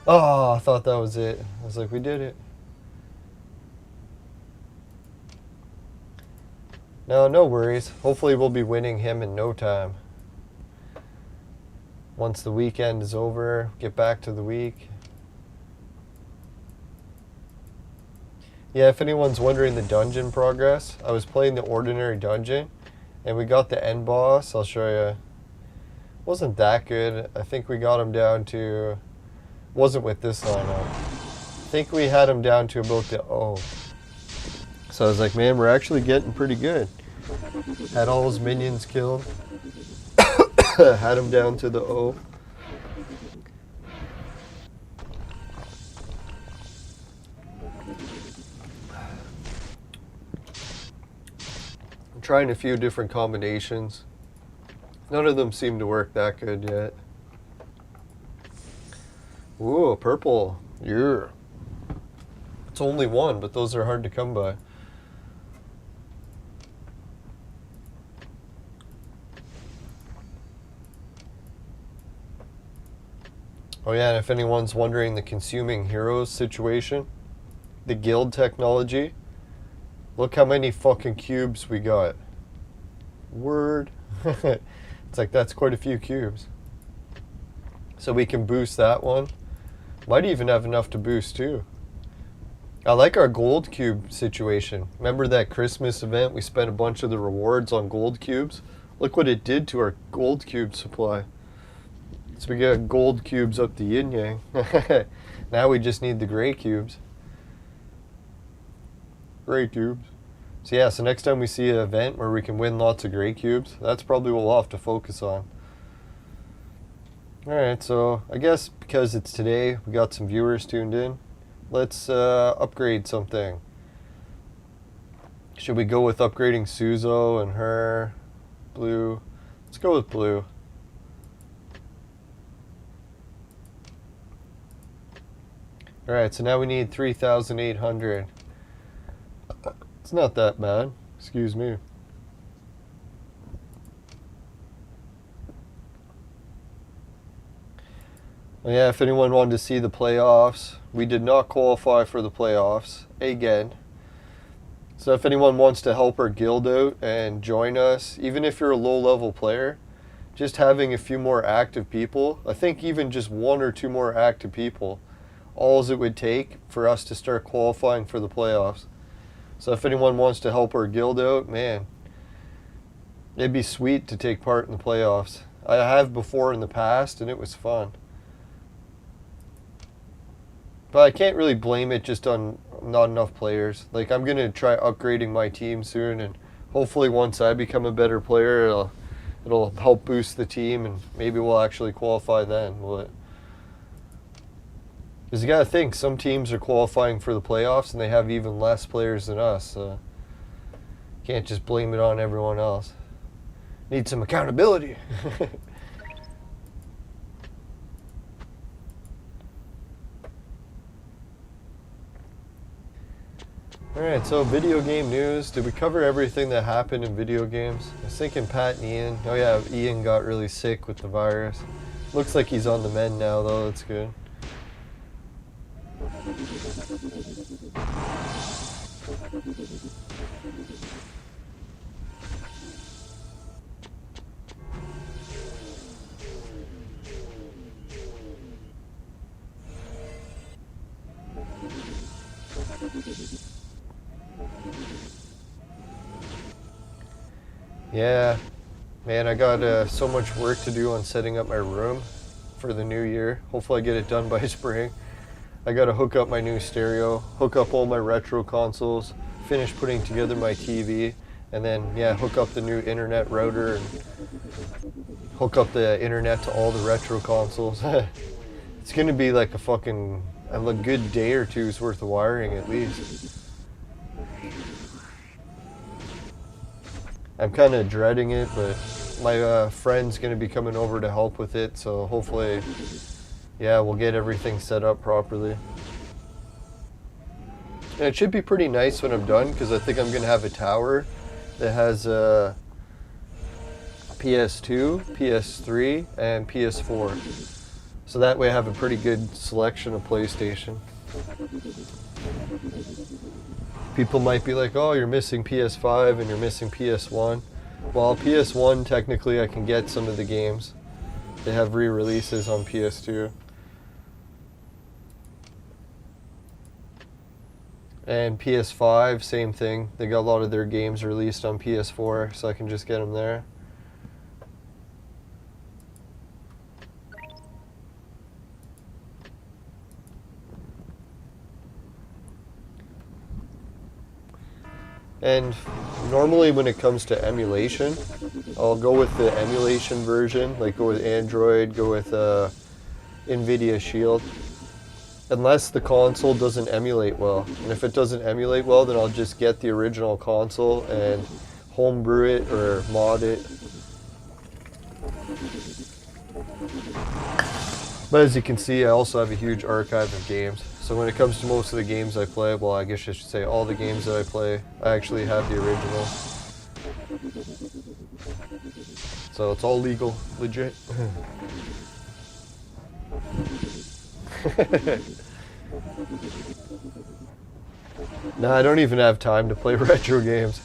Oh, I thought that was it. I was like, we did it. No, no worries. Hopefully we'll be winning him in no time. Once the weekend is over, get back to the week. Yeah, if anyone's wondering the dungeon progress, I was playing the ordinary dungeon, and we got the end boss. I'll show you. Wasn't that good. I think we got him down to... Wasn't with this lineup. I think we had him down to about the O. So I was like, man, we're actually getting pretty good. Had all his minions killed. Had him down to the O. I'm trying a few different combinations. None of them seem to work that good yet. Ooh, purple. Yeah. It's only one, but those are hard to come by. Oh yeah, and if anyone's wondering the consuming heroes situation, the guild technology, look how many fucking cubes we got. Word. It's like, that's quite a few cubes. So we can boost that one. Might even have enough to boost too. I like our gold cube situation. Remember that Christmas event? We spent a bunch of the rewards on gold cubes. Look what it did to our gold cube supply. So we got gold cubes up the yin yang. Now we just need the gray cubes. Gray cubes. So yeah, so next time we see an event where we can win lots of gray cubes, that's probably what we'll have to focus on. Alright, so I guess because it's today, we got some viewers tuned in. Let's upgrade something. Should we go with upgrading Suzo and her? Blue. Let's go with blue. Alright, so now we need 3,800. It's not that bad. Excuse me. Well, yeah, if anyone wanted to see the playoffs, we did not qualify for the playoffs again. So if anyone wants to help our guild out and join us, even if you're a low-level player, just having a few more active people, I think even just 1 or 2 more active people, all it would take for us to start qualifying for the playoffs. So if anyone wants to help our guild out, man, it'd be sweet to take part in the playoffs. I have before in the past, and it was fun. But I can't really blame it just on not enough players. Like, I'm going to try upgrading my team soon, and hopefully once I become a better player, it'll help boost the team, and maybe we'll actually qualify then, will it? Because you got to think, some teams are qualifying for the playoffs and they have even less players than us. So can't just blame it on everyone else. Need some accountability. Alright, so video game news. Did we cover everything that happened in video games? I was thinking Pat and Ian. Oh yeah, Ian got really sick with the virus. Looks like he's on the mend now though, that's good. Yeah, man, I got so much work to do on setting up my room for the new year. Hopefully I get it done by spring. I gotta hook up my new stereo, hook up all my retro consoles, finish putting together my TV, and then, yeah, hook up the new internet router and hook up the internet to all the retro consoles. It's gonna be like a good day or two's worth of wiring at least. I'm kind of dreading it, but my friend's going to be coming over to help with it, so hopefully, yeah, we'll get everything set up properly. And it should be pretty nice when I'm done, because I think I'm going to have a tower that has PS2, PS3, and PS4. So that way I have a pretty good selection of PlayStation. People might be like, oh, you're missing PS5 and you're missing PS1. Well, PS1, technically, I can get some of the games. They have re-releases on PS2. And PS5, same thing. They got a lot of their games released on PS4, so I can just get them there. And normally when it comes to emulation, I'll go with the emulation version, like go with Android, go with NVIDIA Shield, unless the console doesn't emulate well. And if it doesn't emulate well, then I'll just get the original console and homebrew it or mod it. But as you can see, I also have a huge archive of games. So when it comes to most of the games I play, well, I guess I should say all the games that I play, I actually have the original. So it's all legal, legit. Nah, I don't even have time to play retro games.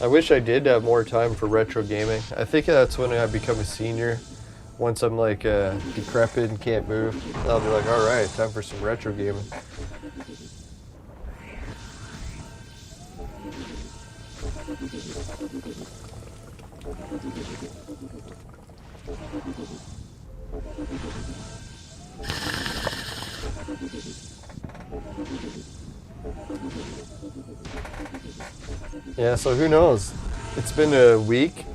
I wish I did have more time for retro gaming. I think that's when I become a senior. Once I'm like decrepit and can't move, I'll be like, all right, time for some retro gaming. Yeah, so who knows? It's been a week,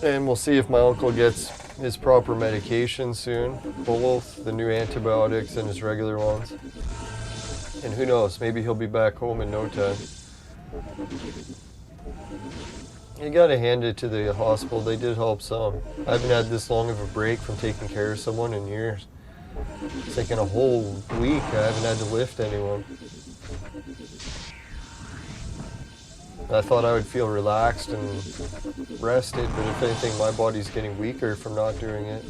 and we'll see if my uncle gets his proper medication soon, both the new antibiotics and his regular ones. And who knows, maybe he'll be back home in no time. You gotta hand it to the hospital, they did help some. I haven't had this long of a break from taking care of someone in years. It's like in a whole week I haven't had to lift anyone. I thought I would feel relaxed and rested, but if anything, my body's getting weaker from not doing it.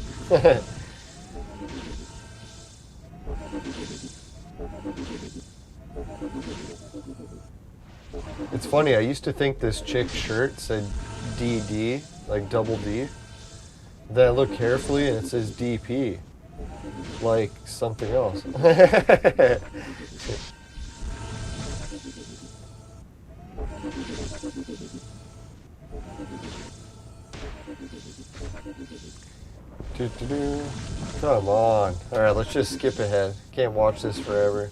It's funny, I used to think this chick's shirt said DD, like double D. Then I look carefully and it says DP, like something else. Come on. Alright, let's just skip ahead. Can't watch this forever.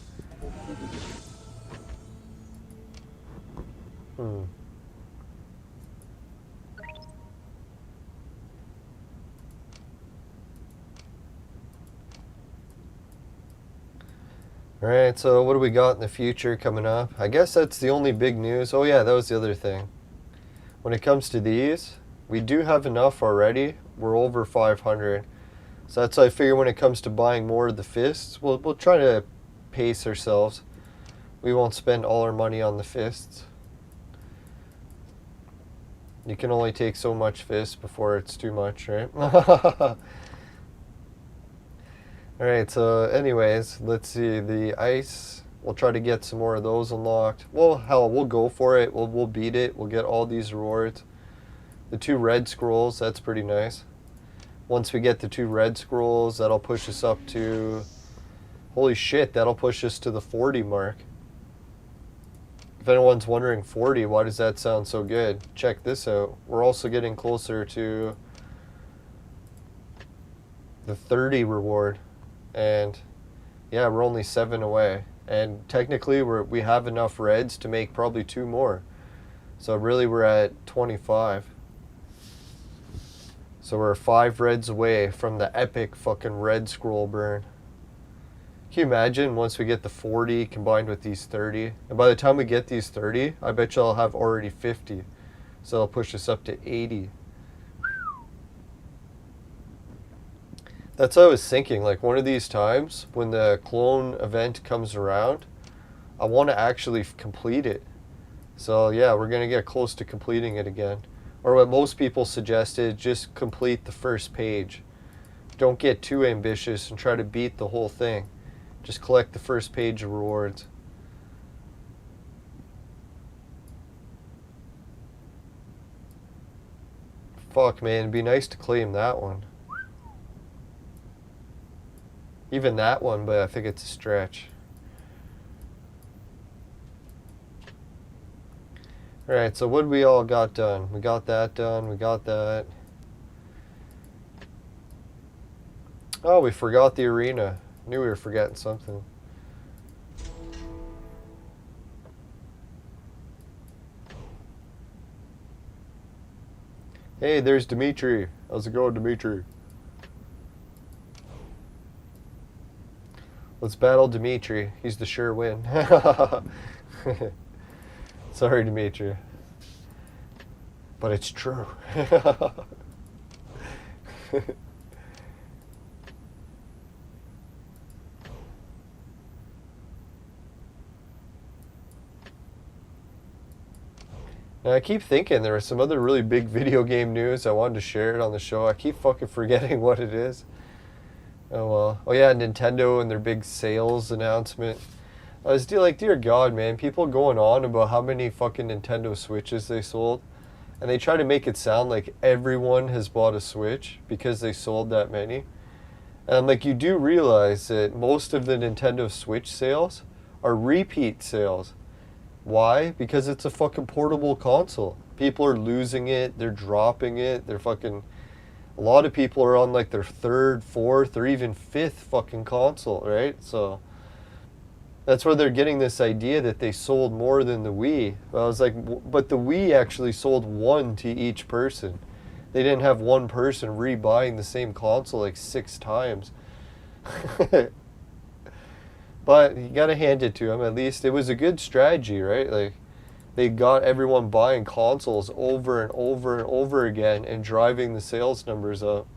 Alright, so what do we got in the future coming up? I guess that's the only big news. Oh yeah, that was the other thing. When it comes to these, we do have enough already. We're over 500. So that's why I figure when it comes to buying more of the fists, we'll try to pace ourselves. We won't spend all our money on the fists. You can only take so much fist before it's too much, right? Alright, so anyways, let's see, the ice, we'll try to get some more of those unlocked. Well, hell, we'll go for it, we'll beat it, we'll get all these rewards. The 2 red scrolls, that's pretty nice. Once we get the 2 red scrolls, that'll push us up to, holy shit, that'll push us to the 40 mark. If anyone's wondering 40, why does that sound so good? Check this out, we're also getting closer to the 30 reward. And yeah, we're only 7 away, and technically we have enough reds to make probably 2 more, so really we're at 25. So we're 5 reds away from the epic fucking red scroll burn. Can you imagine once we get the 40 combined with these 30, and by the time we get these 30, I bet you I'll have already 50, so it'll push us up to 80. That's what I was thinking, like one of these times when the clone event comes around, I want to actually complete it. So yeah, we're going to get close to completing it again. Or what most people suggested, just complete the first page. Don't get too ambitious and try to beat the whole thing. Just collect the first page of rewards. Fuck man, it'd be nice to claim that one. Even that one, but I think it's a stretch. Alright, so what we all got done? We got that done, we got that. Oh, we forgot the arena. Knew we were forgetting something. Hey, there's Dimitri. How's it going, Dimitri? Let's battle Dimitri. He's the sure win. Sorry, Dimitri. But it's true. Now, I keep thinking there was some other really big video game news. I wanted to share it on the show. I keep fucking forgetting what it is. Oh well. Oh yeah, Nintendo and their big sales announcement. I was like, dear God, man, people going on about how many fucking Nintendo Switches they sold, and they try to make it sound like everyone has bought a Switch because they sold that many. And I'm like, you do realize that most of the Nintendo Switch sales are repeat sales. Why? Because it's a fucking portable console. People are losing it, they're dropping it, they're fucking... A lot of people are on like their 3rd, 4th, or even 5th fucking console, right? So that's where they're getting this idea that they sold more than the Wii. I was like, but the Wii actually sold 1 to each person. They didn't have one person rebuying the same console like 6 times. But you gotta hand it to them. At least it was a good strategy, right? Like, they got everyone buying consoles over and over and over again and driving the sales numbers up.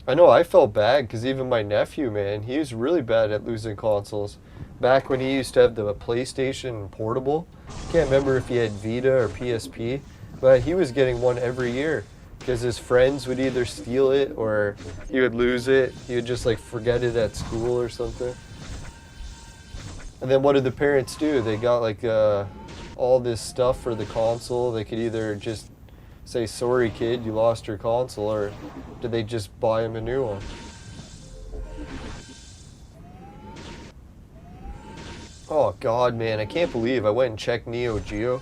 I know I felt bad because even my nephew, man, he was really bad at losing consoles. Back when he used to have the PlayStation Portable. Can't remember if he had Vita or PSP, but he was getting one every year because his friends would either steal it or he would lose it. He would just like forget it at school or something. And then what did the parents do? They got like all this stuff for the console. They could either just say, sorry kid, you lost your console, or did they just buy him a new one? Oh God, man, I can't believe I went and checked Neo Geo.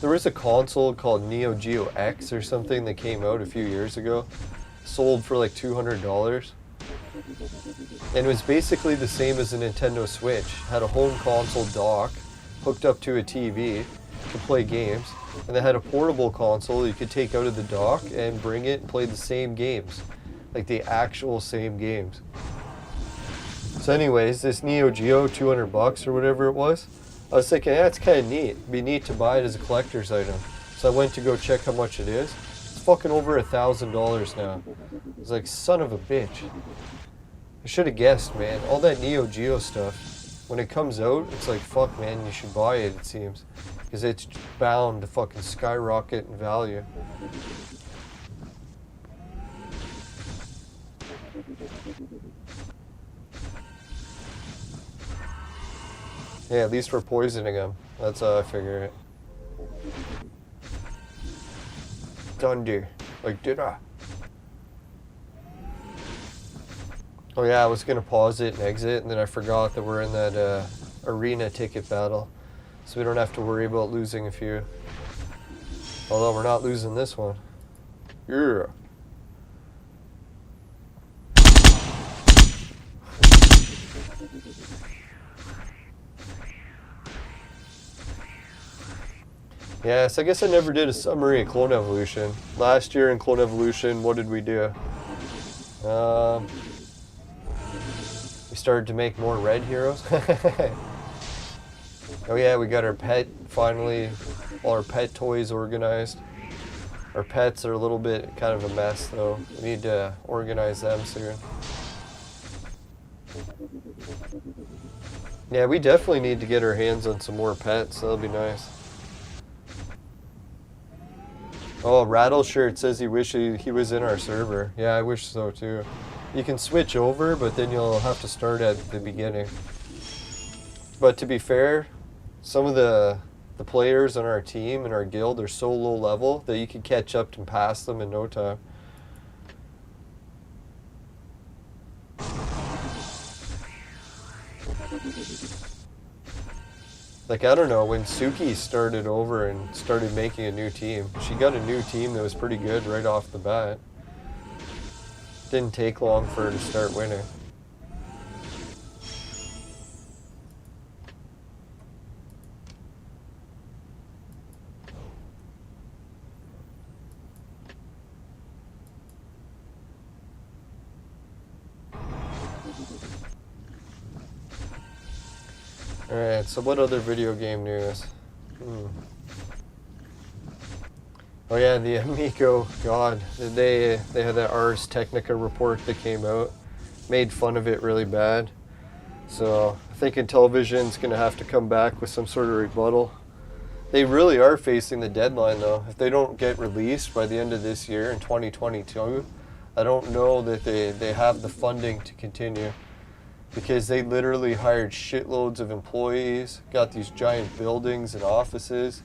There was a console called Neo Geo X or something that came out a few years ago. Sold for like $200. And it was basically the same as a Nintendo Switch. Had a home console dock hooked up to a TV to play games, and they had a portable console you could take out of the dock and bring it and play the same games, like the actual same games. So anyways, this Neo Geo, $200 or whatever it was, I was thinking, yeah, it's kind of neat. It'd be neat to buy it as a collector's item. So I went to go check how much it is. It's fucking over $1,000 now. I was like, son of a bitch. I should have guessed, man. All that Neo Geo stuff, when it comes out, it's like, fuck, man, you should buy it, it seems. because it's bound to fucking skyrocket in value. Yeah, at least we're poisoning them. That's how I figure it. Thunder. Like dinner. Oh yeah, I was gonna pause it and exit, and then I forgot that we're in that arena ticket battle. So we don't have to worry about losing a few. Although we're not losing this one. Yeah. Yes, I guess I never did a summary of Clone Evolution. Last year in Clone Evolution, what did we do? We started to make more red heroes. Oh yeah, we got our pet, finally, all our pet toys organized. Our pets are a little bit kind of a mess though. We need to organize them soon. Yeah, we definitely need to get our hands on some more pets. That'll be nice. Oh, Rattle Shirt says he wishes he was in our server. Yeah, I wish so too. You can switch over, but then you'll have to start at the beginning. But to be fair, some of the players on our team and our guild are so low level that you can catch up and pass them in no time. Like, I don't know, when Suki started over and started making a new team, she got a new team that was pretty good right off the bat. Didn't take long for her to start winning. Alright, so what other video game news? Oh yeah, the Amico, God, they had that Ars Technica report that came out. Made fun of it really bad. So I think Intellivision's going to have to come back with some sort of rebuttal. They really are facing the deadline though. If they don't get released by the end of this year in 2022, I don't know that they have the funding to continue. Because they literally hired shitloads of employees, got these giant buildings and offices,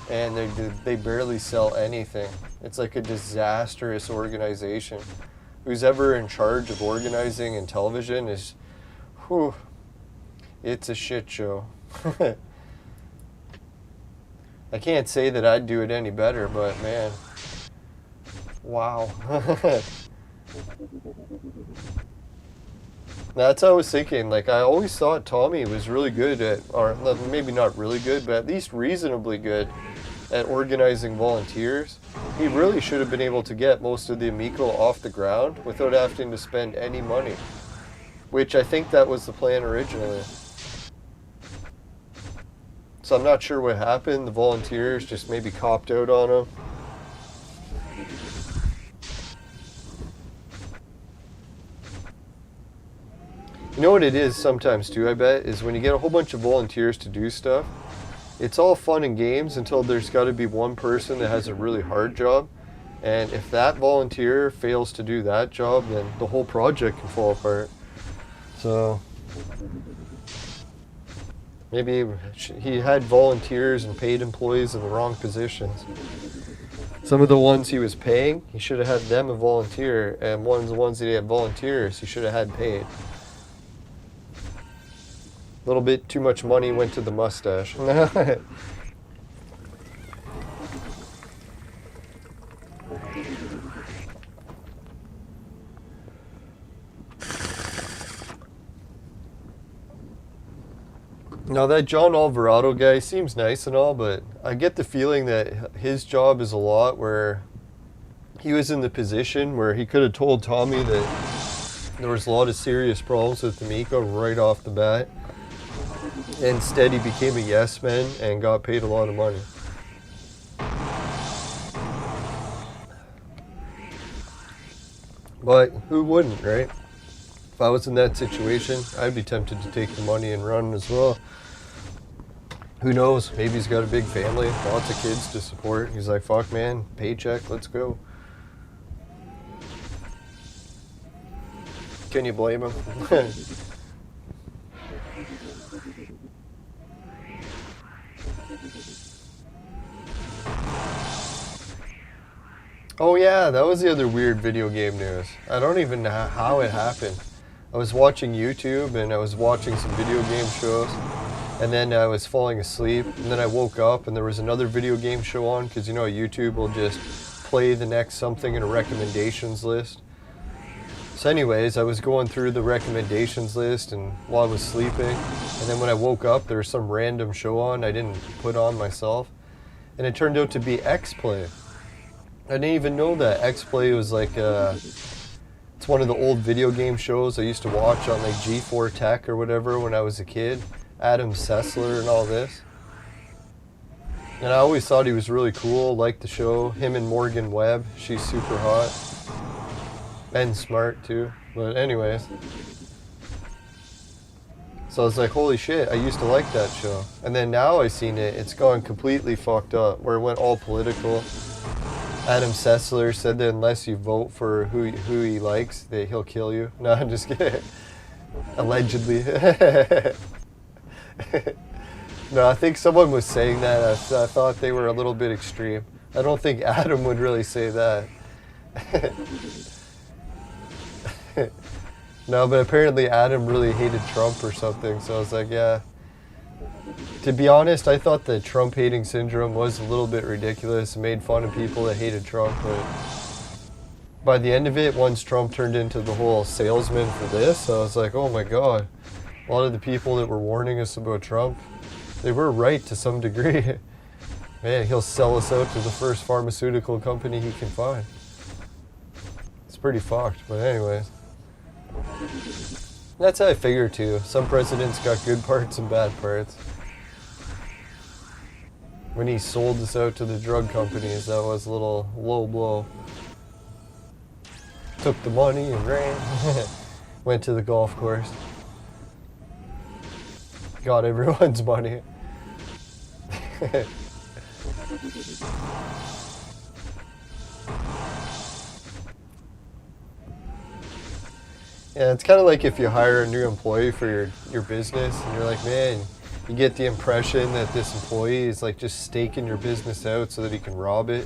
and they barely sell anything. It's like a disastrous organization. Who's ever in charge of organizing Intellivision is, whew, it's a shit show. I can't say that I'd do it any better, but man, wow. That's what I was thinking. Like, I always thought Tommy was really good at, or maybe not really good, but at least reasonably good at organizing volunteers. He really should have been able to get most of the Amico off the ground without having to spend any money. Which I think that was the plan originally. So I'm not sure what happened. The volunteers just maybe copped out on him. You know what it is sometimes too, I bet, is when you get a whole bunch of volunteers to do stuff, it's all fun and games until there's got to be one person that has a really hard job. And if that volunteer fails to do that job, then the whole project can fall apart. So maybe he had volunteers and paid employees in the wrong positions. Some of the ones he was paying, he should have had them a volunteer, and the ones that he had volunteers, he should have had paid. A little bit too much money went to the mustache. Now that John Alvarado guy seems nice and all, but I get the feeling that his job is a lot where he was in the position where he could have told Tommy that there was a lot of serious problems with Amico right off the bat. Instead, he became a yes man and got paid a lot of money. But who wouldn't, right? If I was in that situation, I'd be tempted to take the money and run as well. Who knows? Maybe he's got a big family, lots of kids to support. He's like, fuck man, paycheck, let's go. Can you blame him? Oh yeah, that was the other weird video game news. I don't even know how it happened. I was watching YouTube and I was watching some video game shows, and then I was falling asleep, and then I woke up and there was another video game show on, because you know YouTube will just play the next something in a recommendations list. So anyways, I was going through the recommendations list and while I was sleeping, and then when I woke up there was some random show on I didn't put on myself, and it turned out to be X-Play. I didn't even know that X-Play was like it's one of the old video game shows I used to watch on like G4 Tech or whatever when I was a kid. Adam Sessler and all this. And I always thought he was really cool, liked the show. Him and Morgan Webb, she's super hot. And smart too. But anyways. So I was like, holy shit, I used to like that show. And then now I seen it, it's gone completely fucked up, where it went all political. Adam Sessler said that unless you vote for who he likes, that he'll kill you. No, I'm just kidding. Allegedly. No, I think someone was saying that. I thought they were a little bit extreme. I don't think Adam would really say that. No, but apparently Adam really hated Trump or something, so I was like, yeah. To be honest, I thought the Trump hating syndrome was a little bit ridiculous and made fun of people that hated Trump, but by the end of it, once Trump turned into the whole salesman for this, I was like, oh my god, a lot of the people that were warning us about Trump, they were right to some degree. Man, he'll sell us out to the first pharmaceutical company he can find. It's pretty fucked, but anyways. That's how I figure too. Some presidents got good parts and bad parts. When he sold us out to the drug companies, that was a little low blow. Took the money and ran. Went to the golf course. Got everyone's money. Yeah, it's kind of like if you hire a new employee for your business and you're like, man, you get the impression that this employee is like just staking your business out so that he can rob it.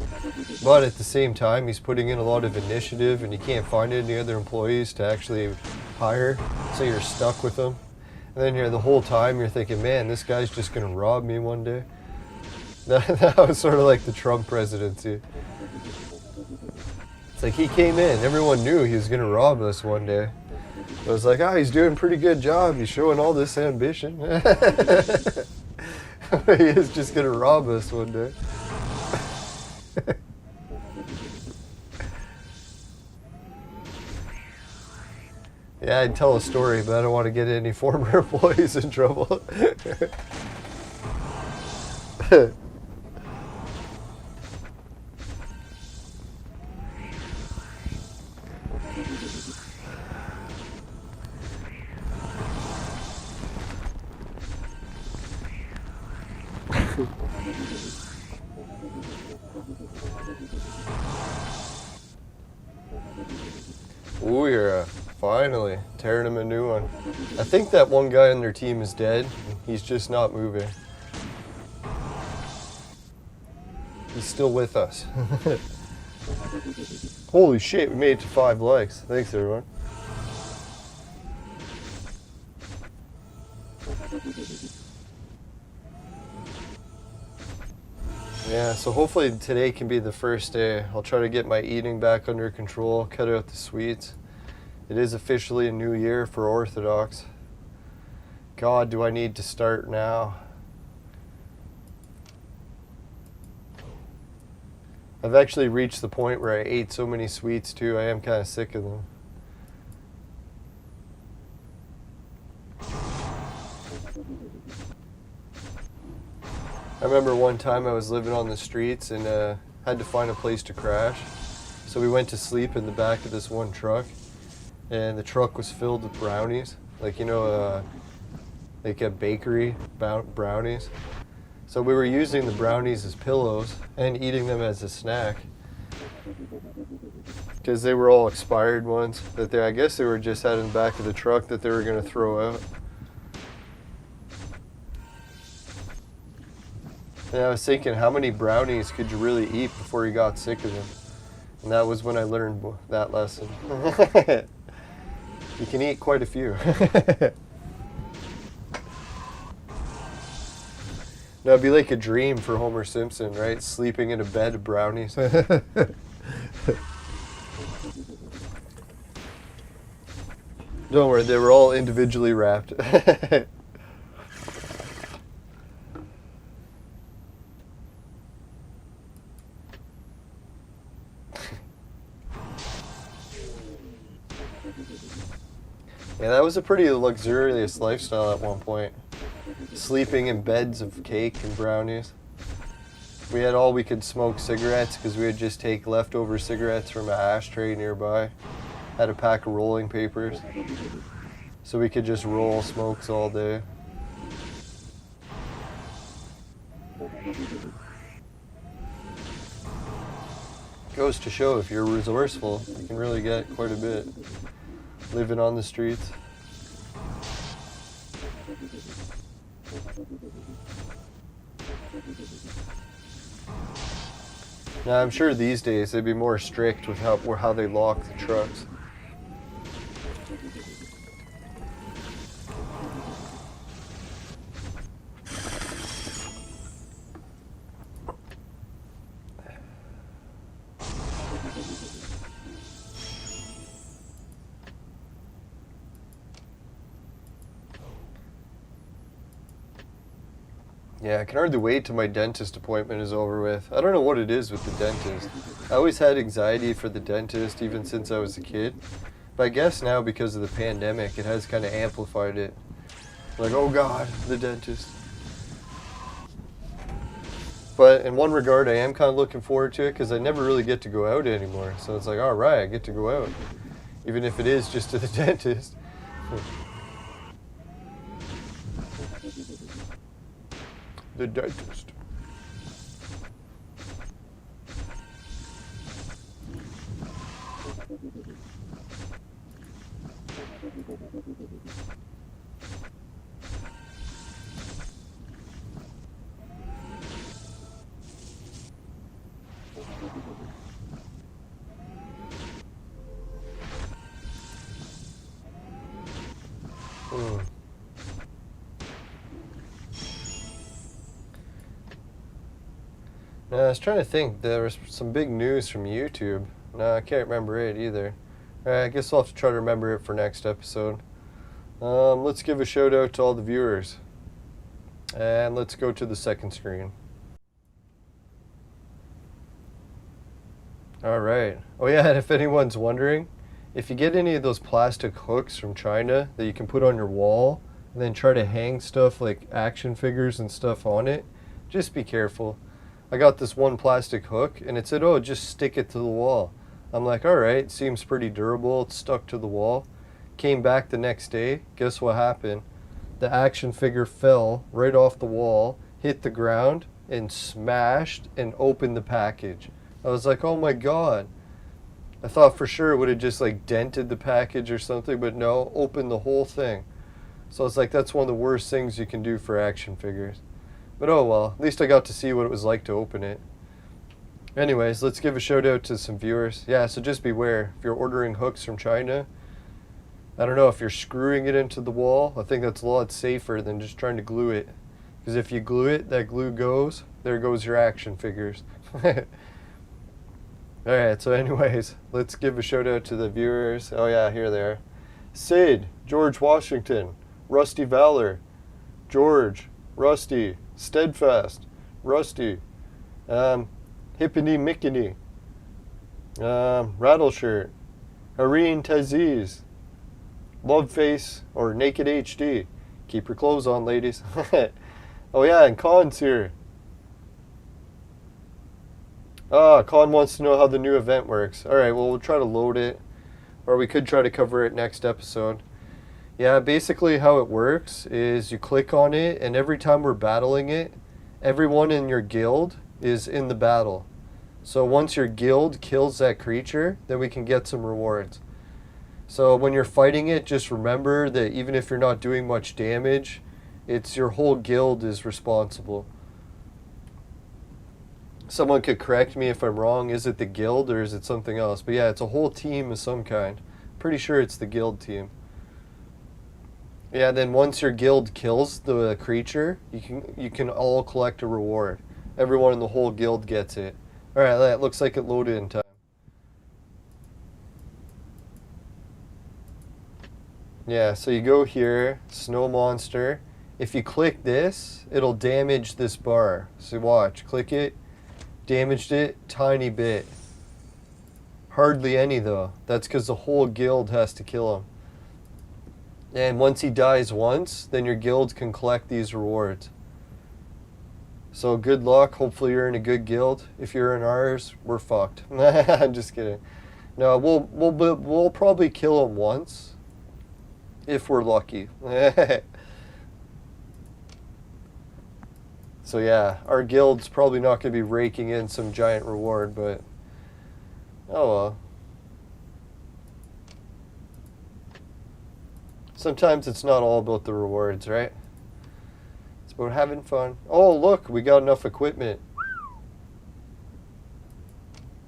But at the same time, he's putting in a lot of initiative and you can't find any other employees to actually hire, so you're stuck with them. And then the whole time you're thinking, man, this guy's just going to rob me one day. That was sort of like the Trump presidency. It's like he came in, everyone knew he was going to rob us one day. I was like, he's doing a pretty good job. He's showing all this ambition. He is just going to rob us one day. Yeah, I'd tell a story, but I don't want to get any former employees in trouble. Ooh, you're finally tearing him a new one. I think that one guy on their team is dead. He's just not moving. He's still with us. Holy shit, we made it to 5 likes. Thanks, everyone. Yeah, so hopefully today can be the first day. I'll try to get my eating back under control, cut out the sweets. It is officially a new year for Orthodox. God, do I need to start now? I've actually reached the point where I ate so many sweets too, I am kind of sick of them. I remember one time I was living on the streets and had to find a place to crash. So we went to sleep in the back of this one truck, and the truck was filled with brownies. Like, you know, like a bakery brownies. So we were using the brownies as pillows and eating them as a snack. Because they were all expired ones that I guess they were just had in the back of the truck that they were going to throw out. And I was thinking, how many brownies could you really eat before you got sick of them? And that was when I learned that lesson. You can eat quite a few. Now it'd be like a dream for Homer Simpson, right? Sleeping in a bed of brownies. Don't worry, they were all individually wrapped. Yeah, that was a pretty luxurious lifestyle at one point. Sleeping in beds of cake and brownies. We had all we could smoke cigarettes because we would just take leftover cigarettes from an ashtray nearby. Had a pack of rolling papers. So we could just roll smokes all day. Goes to show if you're resourceful, you can really get quite a bit. Living on the streets. Now I'm sure these days they'd be more strict with how they lock the trucks. Yeah, I can hardly wait till my dentist appointment is over with. I don't know what it is with the dentist. I always had anxiety for the dentist even since I was a kid. But I guess now because of the pandemic, it has kind of amplified it. Like, oh God, the dentist. But in one regard, I am kind of looking forward to it because I never really get to go out anymore. So it's like, all right, I get to go out. Even if it is just to the dentist. The dentist. No, I was trying to think. There was some big news from YouTube. No, I can't remember it either. I guess I'll have to try to remember it for next episode. Let's give a shout out to all the viewers. And let's go to the second screen. Alright. Oh yeah, and if anyone's wondering, if you get any of those plastic hooks from China that you can put on your wall, and then try to hang stuff like action figures and stuff on it, just be careful. I got this one plastic hook, and it said, oh, just stick it to the wall. I'm like, alright, seems pretty durable, it's stuck to the wall. Came back the next day, guess what happened? The action figure fell right off the wall, hit the ground, and smashed and opened the package. I was like, oh my God. I thought for sure it would have just like dented the package or something, but no, opened the whole thing. So it's like, that's one of the worst things you can do for action figures. But oh well, at least I got to see what it was like to open it. Anyways, let's give a shout out to some viewers. Yeah, so just beware. If you're ordering hooks from China, I don't know, if you're screwing it into the wall, I think that's a lot safer than just trying to glue it. Because if you glue it, that glue goes, there goes your action figures. Alright, so anyways, let's give a shout out to the viewers. Oh yeah, here they are. Sid, George Washington, Rusty Valor, George, Rusty, Steadfast, Rusty, Hippity Mickety, Rattleshirt, Hareen Taziz, Loveface, or Naked HD. Keep your clothes on, ladies. Oh yeah, and Con's here. Con wants to know how the new event works. Alright, well, we'll try to load it, or we could try to cover it next episode. Yeah, basically how it works is you click on it, and every time we're battling it, everyone in your guild is in the battle. So once your guild kills that creature, then we can get some rewards. So when you're fighting it, just remember that even if you're not doing much damage, it's your whole guild is responsible. Someone could correct me if I'm wrong. Is it the guild or is it something else? But yeah, it's a whole team of some kind. Pretty sure it's the guild team. Yeah, then once your guild kills the creature, you can all collect a reward. Everyone in the whole guild gets it. Alright, that looks like it loaded in time. Yeah, so you go here, Snow Monster. If you click this, it'll damage this bar. So watch, click it, damaged it, tiny bit. Hardly any though. That's because the whole guild has to kill him. And once he dies once, then your guild can collect these rewards. So good luck. Hopefully you're in a good guild. If you're in ours, we're fucked. I'm just kidding. No, we'll probably kill him once, if we're lucky. So yeah, our guild's probably not going to be raking in some giant reward, but oh well. Sometimes it's not all about the rewards, right? It's about having fun. Oh look, we got enough equipment.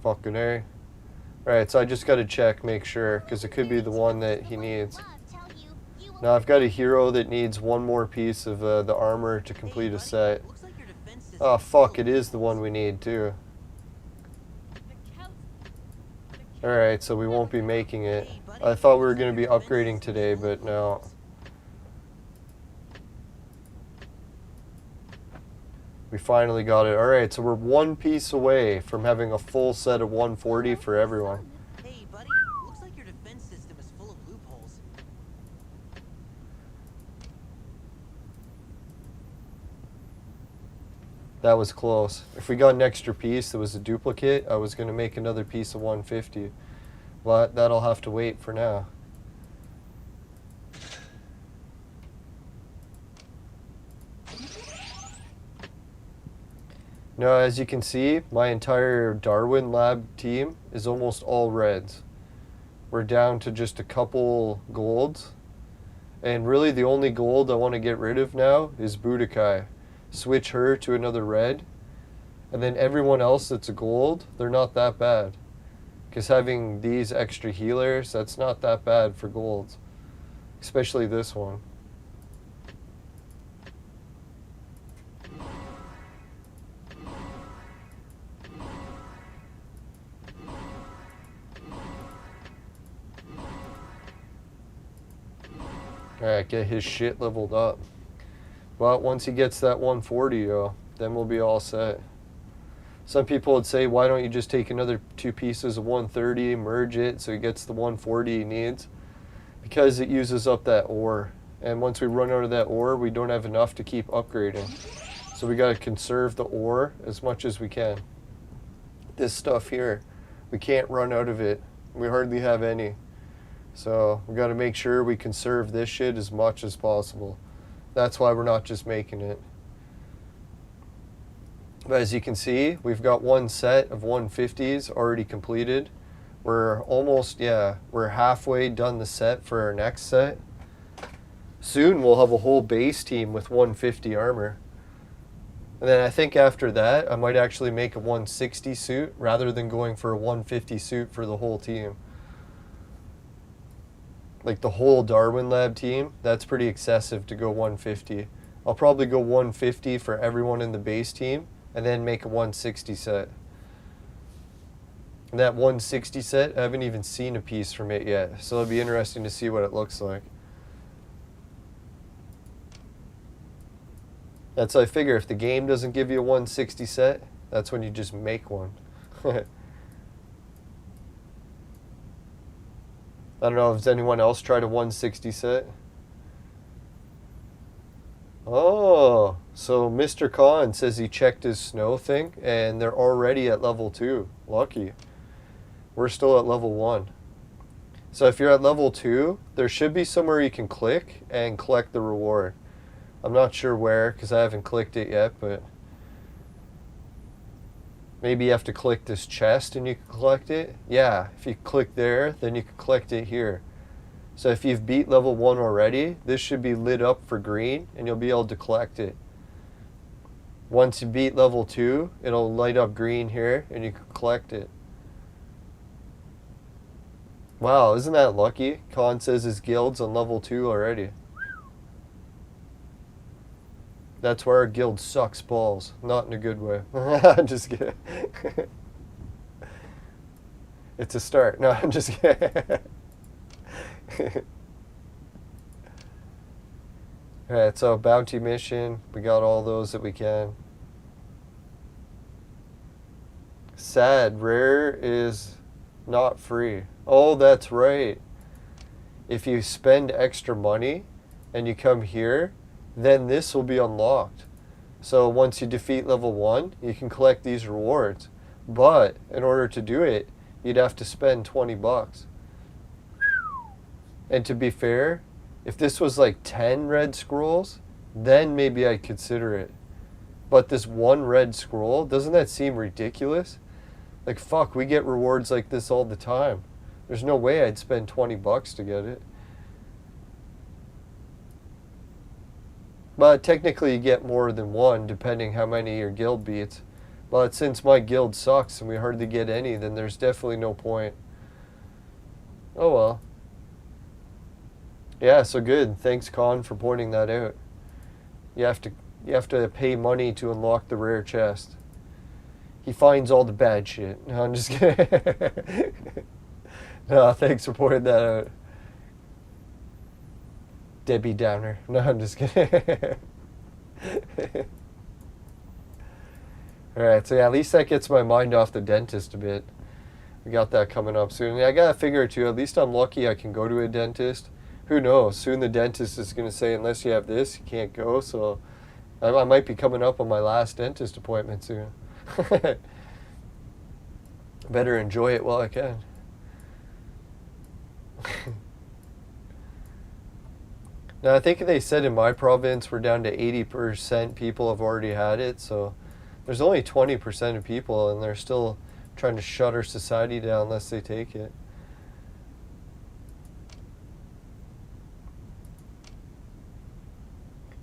Fucking A. Alright, so I just got to check, make sure, because it could be the one that he needs. Now I've got a hero that needs one more piece of the armor to complete a set. Oh fuck, it is the one we need too. Alright, so we won't be making it. I thought we were going to be upgrading today, but no. We finally got it. Alright, so we're one piece away from having a full set of 140 for everyone. Hey, buddy. Looks like your defense system is full of loopholes. That was close. If we got an extra piece that was a duplicate, I was going to make another piece of 150. But that'll have to wait for now. Now, as you can see, my entire Darwin lab team is almost all reds. We're down to just a couple golds. And really the only gold I want to get rid of now is Budokai. Switch her to another red. And then everyone else that's a gold, they're not that bad. Because having these extra healers, that's not that bad for golds. Especially this one. Alright, get his shit leveled up. Well, once he gets that 140, then we'll be all set. Some people would say, why don't you just take another 2 pieces of 130, merge it so he gets the 140 he needs? Because it uses up that ore. And once we run out of that ore, we don't have enough to keep upgrading. So we got to conserve the ore as much as we can. This stuff here, we can't run out of it. We hardly have any. So we got to make sure we conserve this shit as much as possible. That's why we're not just making it. But as you can see, we've got one set of 150s already completed. We're almost, we're halfway done the set for our next set. Soon we'll have a whole base team with 150 armor. And then I think after that, I might actually make a 160 suit rather than going for a 150 suit for the whole team. Like the whole Darwin Lab team, that's pretty excessive to go 150. I'll probably go 150 for everyone in the base team and then make a 160 set. And that 160 set, I haven't even seen a piece from it yet, so it'll be interesting to see what it looks like. That's how I figure, if the game doesn't give you a 160 set, that's when you just make one. I don't know, has anyone else tried a 160 set? Oh, so Mr. Khan says he checked his snow thing and they're already at level 2. Lucky. We're still at level 1. So if you're at level 2, there should be somewhere you can click and collect the reward. I'm not sure where because I haven't clicked it yet, but Maybe you have to click this chest and you can collect it. Yeah, if you click there, then you can collect it here. So if you've beat level 1 already, this should be lit up for green and you'll be able to collect it. Once you beat level 2, it'll light up green here and you can collect it. Wow, isn't that lucky? Khan says his guild's on level 2 already. That's where our guild sucks balls. Not in a good way. I'm just kidding. It's a start. No, I'm just kidding. Alright, so bounty mission. We got all those that we can. Sad. Rare is not free. Oh, that's right. If you spend extra money and you come here, then this will be unlocked. So once you defeat level 1, you can collect these rewards. But in order to do it, you'd have to spend 20 bucks. And to be fair, if this was like 10 red scrolls, then maybe I'd consider it. But this one red scroll, doesn't that seem ridiculous? Like, fuck, we get rewards like this all the time. There's no way I'd spend 20 bucks to get it. But technically you get more than one depending how many your guild beats. But since my guild sucks and we hardly get any, then there's definitely no point. Oh well. Yeah, so good. Thanks, Con, for pointing that out. You have to pay money to unlock the rare chest. He finds all the bad shit. No, I'm just kidding. No, thanks for pointing that out. Debbie Downer. No, I'm just kidding. Alright, so yeah, at least that gets my mind off the dentist a bit. We got that coming up soon. Yeah, I got a figure or two. At least I'm lucky I can go to a dentist. Who knows? Soon the dentist is going to say, unless you have this, you can't go. So I might be coming up on my last dentist appointment soon. Better enjoy it while I can. Now, I think they said in my province we're down to 80% people have already had it, so there's only 20% of people, and they're still trying to shut our society down unless they take it.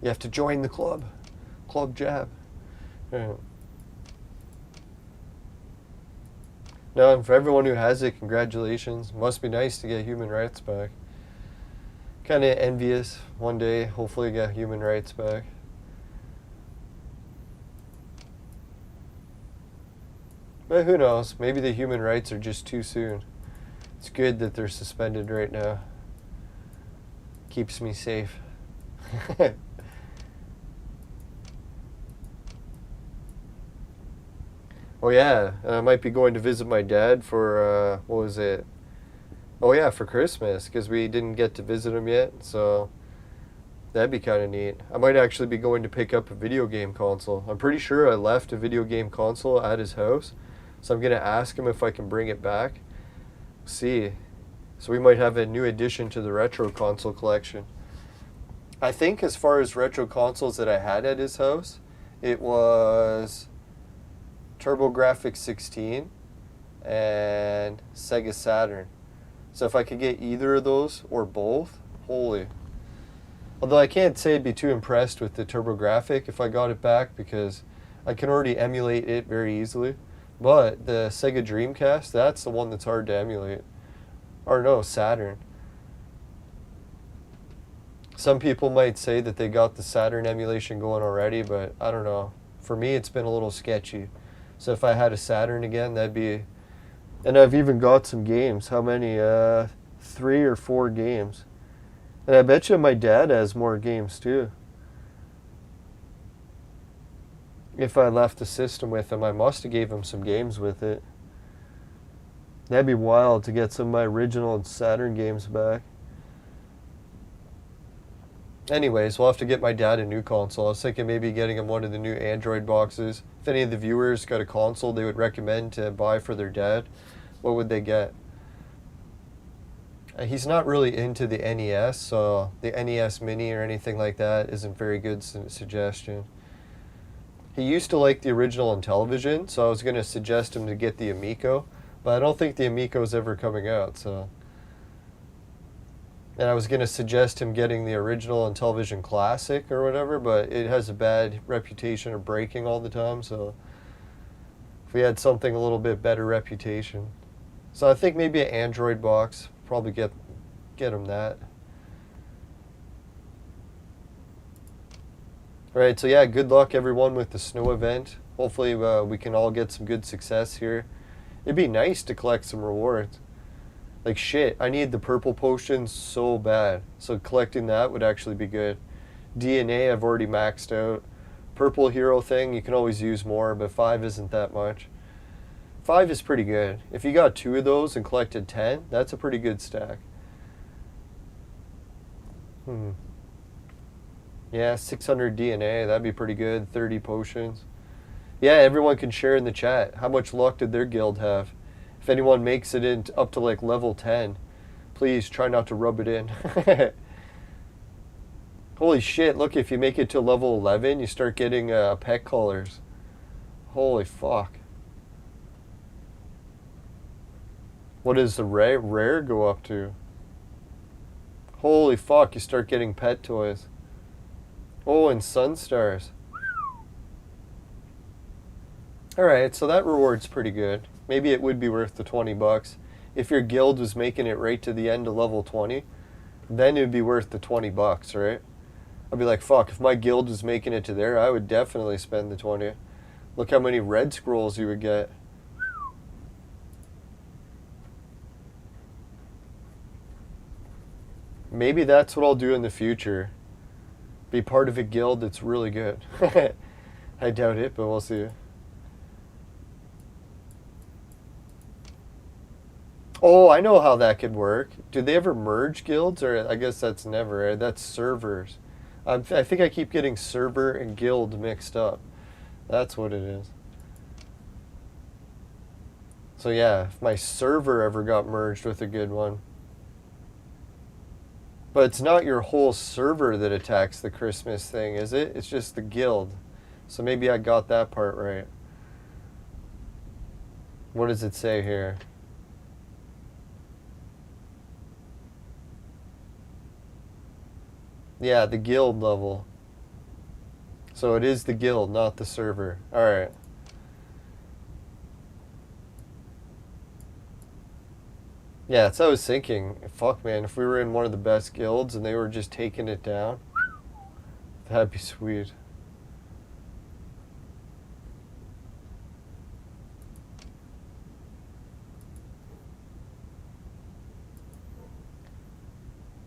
You have to join the club. Club Jab. Yeah. No, and for everyone who has it, congratulations. Must be nice to get human rights back. Kind of envious. One day, hopefully get human rights back. But who knows? Maybe the human rights are just too soon. It's good that they're suspended right now. Keeps me safe. Oh yeah, I might be going to visit my dad for, what was it? Oh yeah, for Christmas, because we didn't get to visit him yet, so that'd be kind of neat. I might actually be going to pick up a video game console. I'm pretty sure I left a video game console at his house, so I'm going to ask him if I can bring it back. See. So we might have a new addition to the retro console collection. I think as far as retro consoles that I had at his house, it was TurboGrafx 16 and Sega Saturn. So if I could get either of those or both, holy. Although I can't say I'd be too impressed with the TurboGrafx if I got it back, because I can already emulate it very easily. But the Sega Dreamcast, that's the one that's hard to emulate. Or no, Saturn. Some people might say that they got the Saturn emulation going already, but I don't know. For me, it's been a little sketchy. So if I had a Saturn again, that'd be... And I've even got some games. How many? 3 or 4 games. And I bet you my dad has more games too. If I left the system with him, I must have gave him some games with it. That'd be wild to get some of my original Saturn games back. Anyways, we'll have to get my dad a new console. I was thinking maybe getting him one of the new Android boxes. If any of the viewers got a console they would recommend to buy for their dad, what would they get? He's not really into the NES, so the NES Mini or anything like that isn't very good suggestion. He used to like the original on television, so I was going to suggest him to get the Amico, but I don't think the Amico is ever coming out, so. And I was going to suggest him getting the original on television classic or whatever, but it has a bad reputation of breaking all the time, so if we had something a little bit better reputation. So I think maybe an Android box, probably get him that. Alright, so yeah, good luck everyone with the snow event. Hopefully we can all get some good success here. It'd be nice to collect some rewards. Like shit, I need the purple potions so bad. So collecting that would actually be good. DNA I've already maxed out. Purple hero thing, you can always use more, but 5 isn't that much. 5 is pretty good. If you got 2 of those and collected 10, that's a pretty good stack. Yeah, 600 DNA, that'd be pretty good. 30 potions. Yeah, everyone can share in the chat. How much luck did their guild have? If anyone makes it in up to like level 10, please try not to rub it in. Holy shit, look, if you make it to level 11, you start getting pet collars. Holy fuck. What does the rare go up to? Holy fuck, you start getting pet toys. Oh, and Sunstars. Alright, so that reward's pretty good. Maybe it would be worth the 20 bucks. If your guild was making it right to the end of level 20, then it would be worth the 20 bucks, right? I'd be like, fuck, if my guild was making it to there, I would definitely spend the 20. Look how many red scrolls you would get. Maybe that's what I'll do in the future. Be part of a guild that's really good. I doubt it, but we'll see. Oh, I know how that could work. Do they ever merge guilds? Or I guess that's never. That's servers. I think I keep getting server and guild mixed up. That's what it is. So yeah, if my server ever got merged with a good one. But it's not your whole server that attacks the Christmas thing, is it? It's just the guild. So maybe I got that part right. What does it say here? Yeah, the guild level. So it is the guild, not the server. Alright. Yeah, that's what I was thinking. Fuck, man, if we were in one of the best guilds and they were just taking it down, that'd be sweet.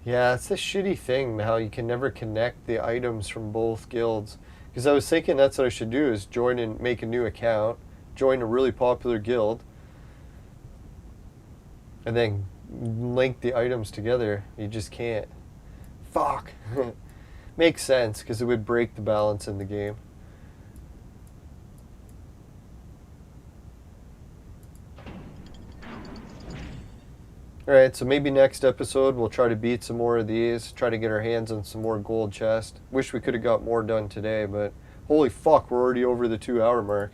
Yeah, it's a shitty thing how you can never connect the items from both guilds. Because I was thinking that's what I should do, is join and make a new account, join a really popular guild, and then link the items together. You just can't. Fuck. Makes sense, because it would break the balance in the game. Alright, so maybe next episode we'll try to beat some more of these, try to get our hands on some more gold chest. Wish we could have got more done today, but holy fuck, we're already over the 2-hour mark.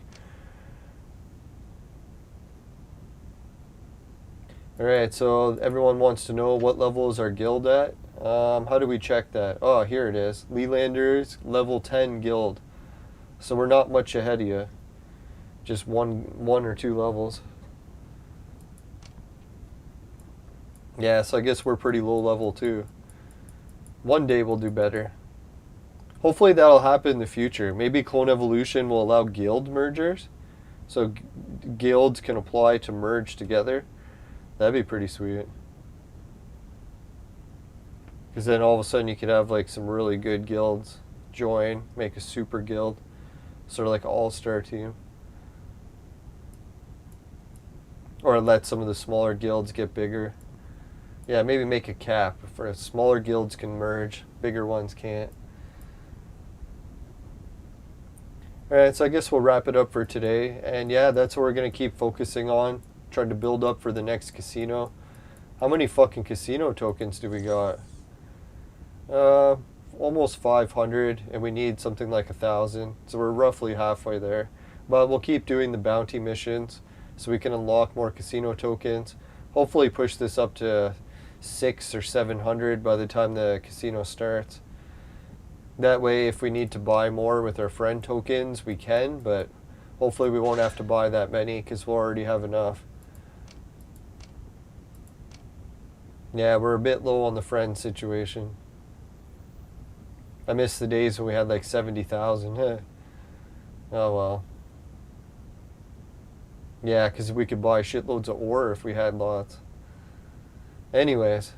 Alright, so everyone wants to know what level is our guild at. How do we check that? Oh, here it is. Lelanders, level 10 guild. So we're not much ahead of you. Just one or two levels. Yeah, so I guess we're pretty low level too. One day we'll do better. Hopefully that'll happen in the future. Maybe Clone Evolution will allow guild mergers. So guilds can apply to merge together. That'd be pretty sweet. Because then all of a sudden you could have like some really good guilds join, make a super guild. Sort of like an all-star team. Or let some of the smaller guilds get bigger. Yeah, maybe make a cap. For smaller guilds can merge, bigger ones can't. Alright, so I guess we'll wrap it up for today. And yeah, that's what we're going to keep focusing on. Trying to build up for the next casino. How many fucking casino tokens do we got? almost 500, and we need something like 1,000. So we're roughly halfway there. But we'll keep doing the bounty missions so we can unlock more casino tokens. Hopefully push this up to 600 or 700 by the time the casino starts. That way, if we need to buy more with our friend tokens, we can, but hopefully we won't have to buy that many because we'll already have enough. Yeah, we're a bit low on the friend situation. I miss the days when we had like 70,000. Oh well. Yeah, because we could buy shitloads of ore if we had lots. Anyways.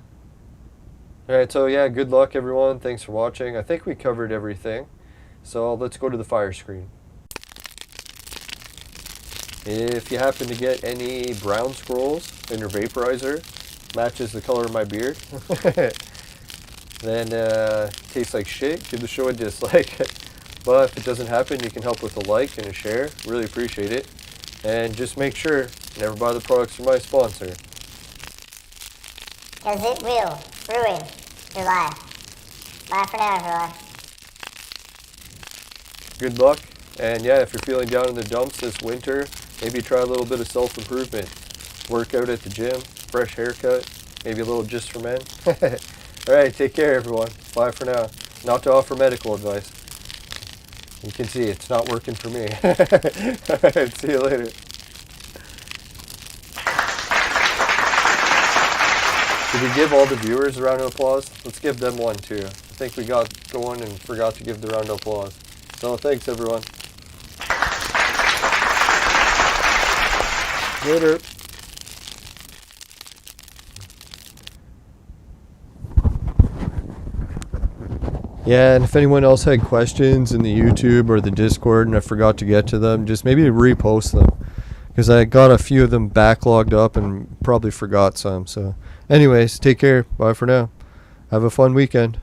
Alright, so yeah, good luck everyone. Thanks for watching. I think we covered everything. So let's go to the fire screen. If you happen to get any brown scrolls in your vaporizer, matches the color of my beard, then tastes like shit, give the show a dislike. But if it doesn't happen, you can help with a like and a share. Really appreciate it. And just make sure you never buy the products from my sponsor. Because it will ruin your life. Bye for now, everyone. Good luck. And yeah, if you're feeling down in the dumps this winter, maybe try a little bit of self-improvement. Work out at the gym, fresh haircut, maybe a little just for men. Alright, take care everyone. Bye for now. Not to offer medical advice. You can see it's not working for me. Alright, see you later. Did we give all the viewers a round of applause? Let's give them one too. I think we got going and forgot to give the round of applause. So thanks everyone. Later. Yeah, and if anyone else had questions in the YouTube or the Discord and I forgot to get to them, just maybe repost them. Because I got a few of them backlogged up and probably forgot some. So anyways, take care. Bye for now. Have a fun weekend.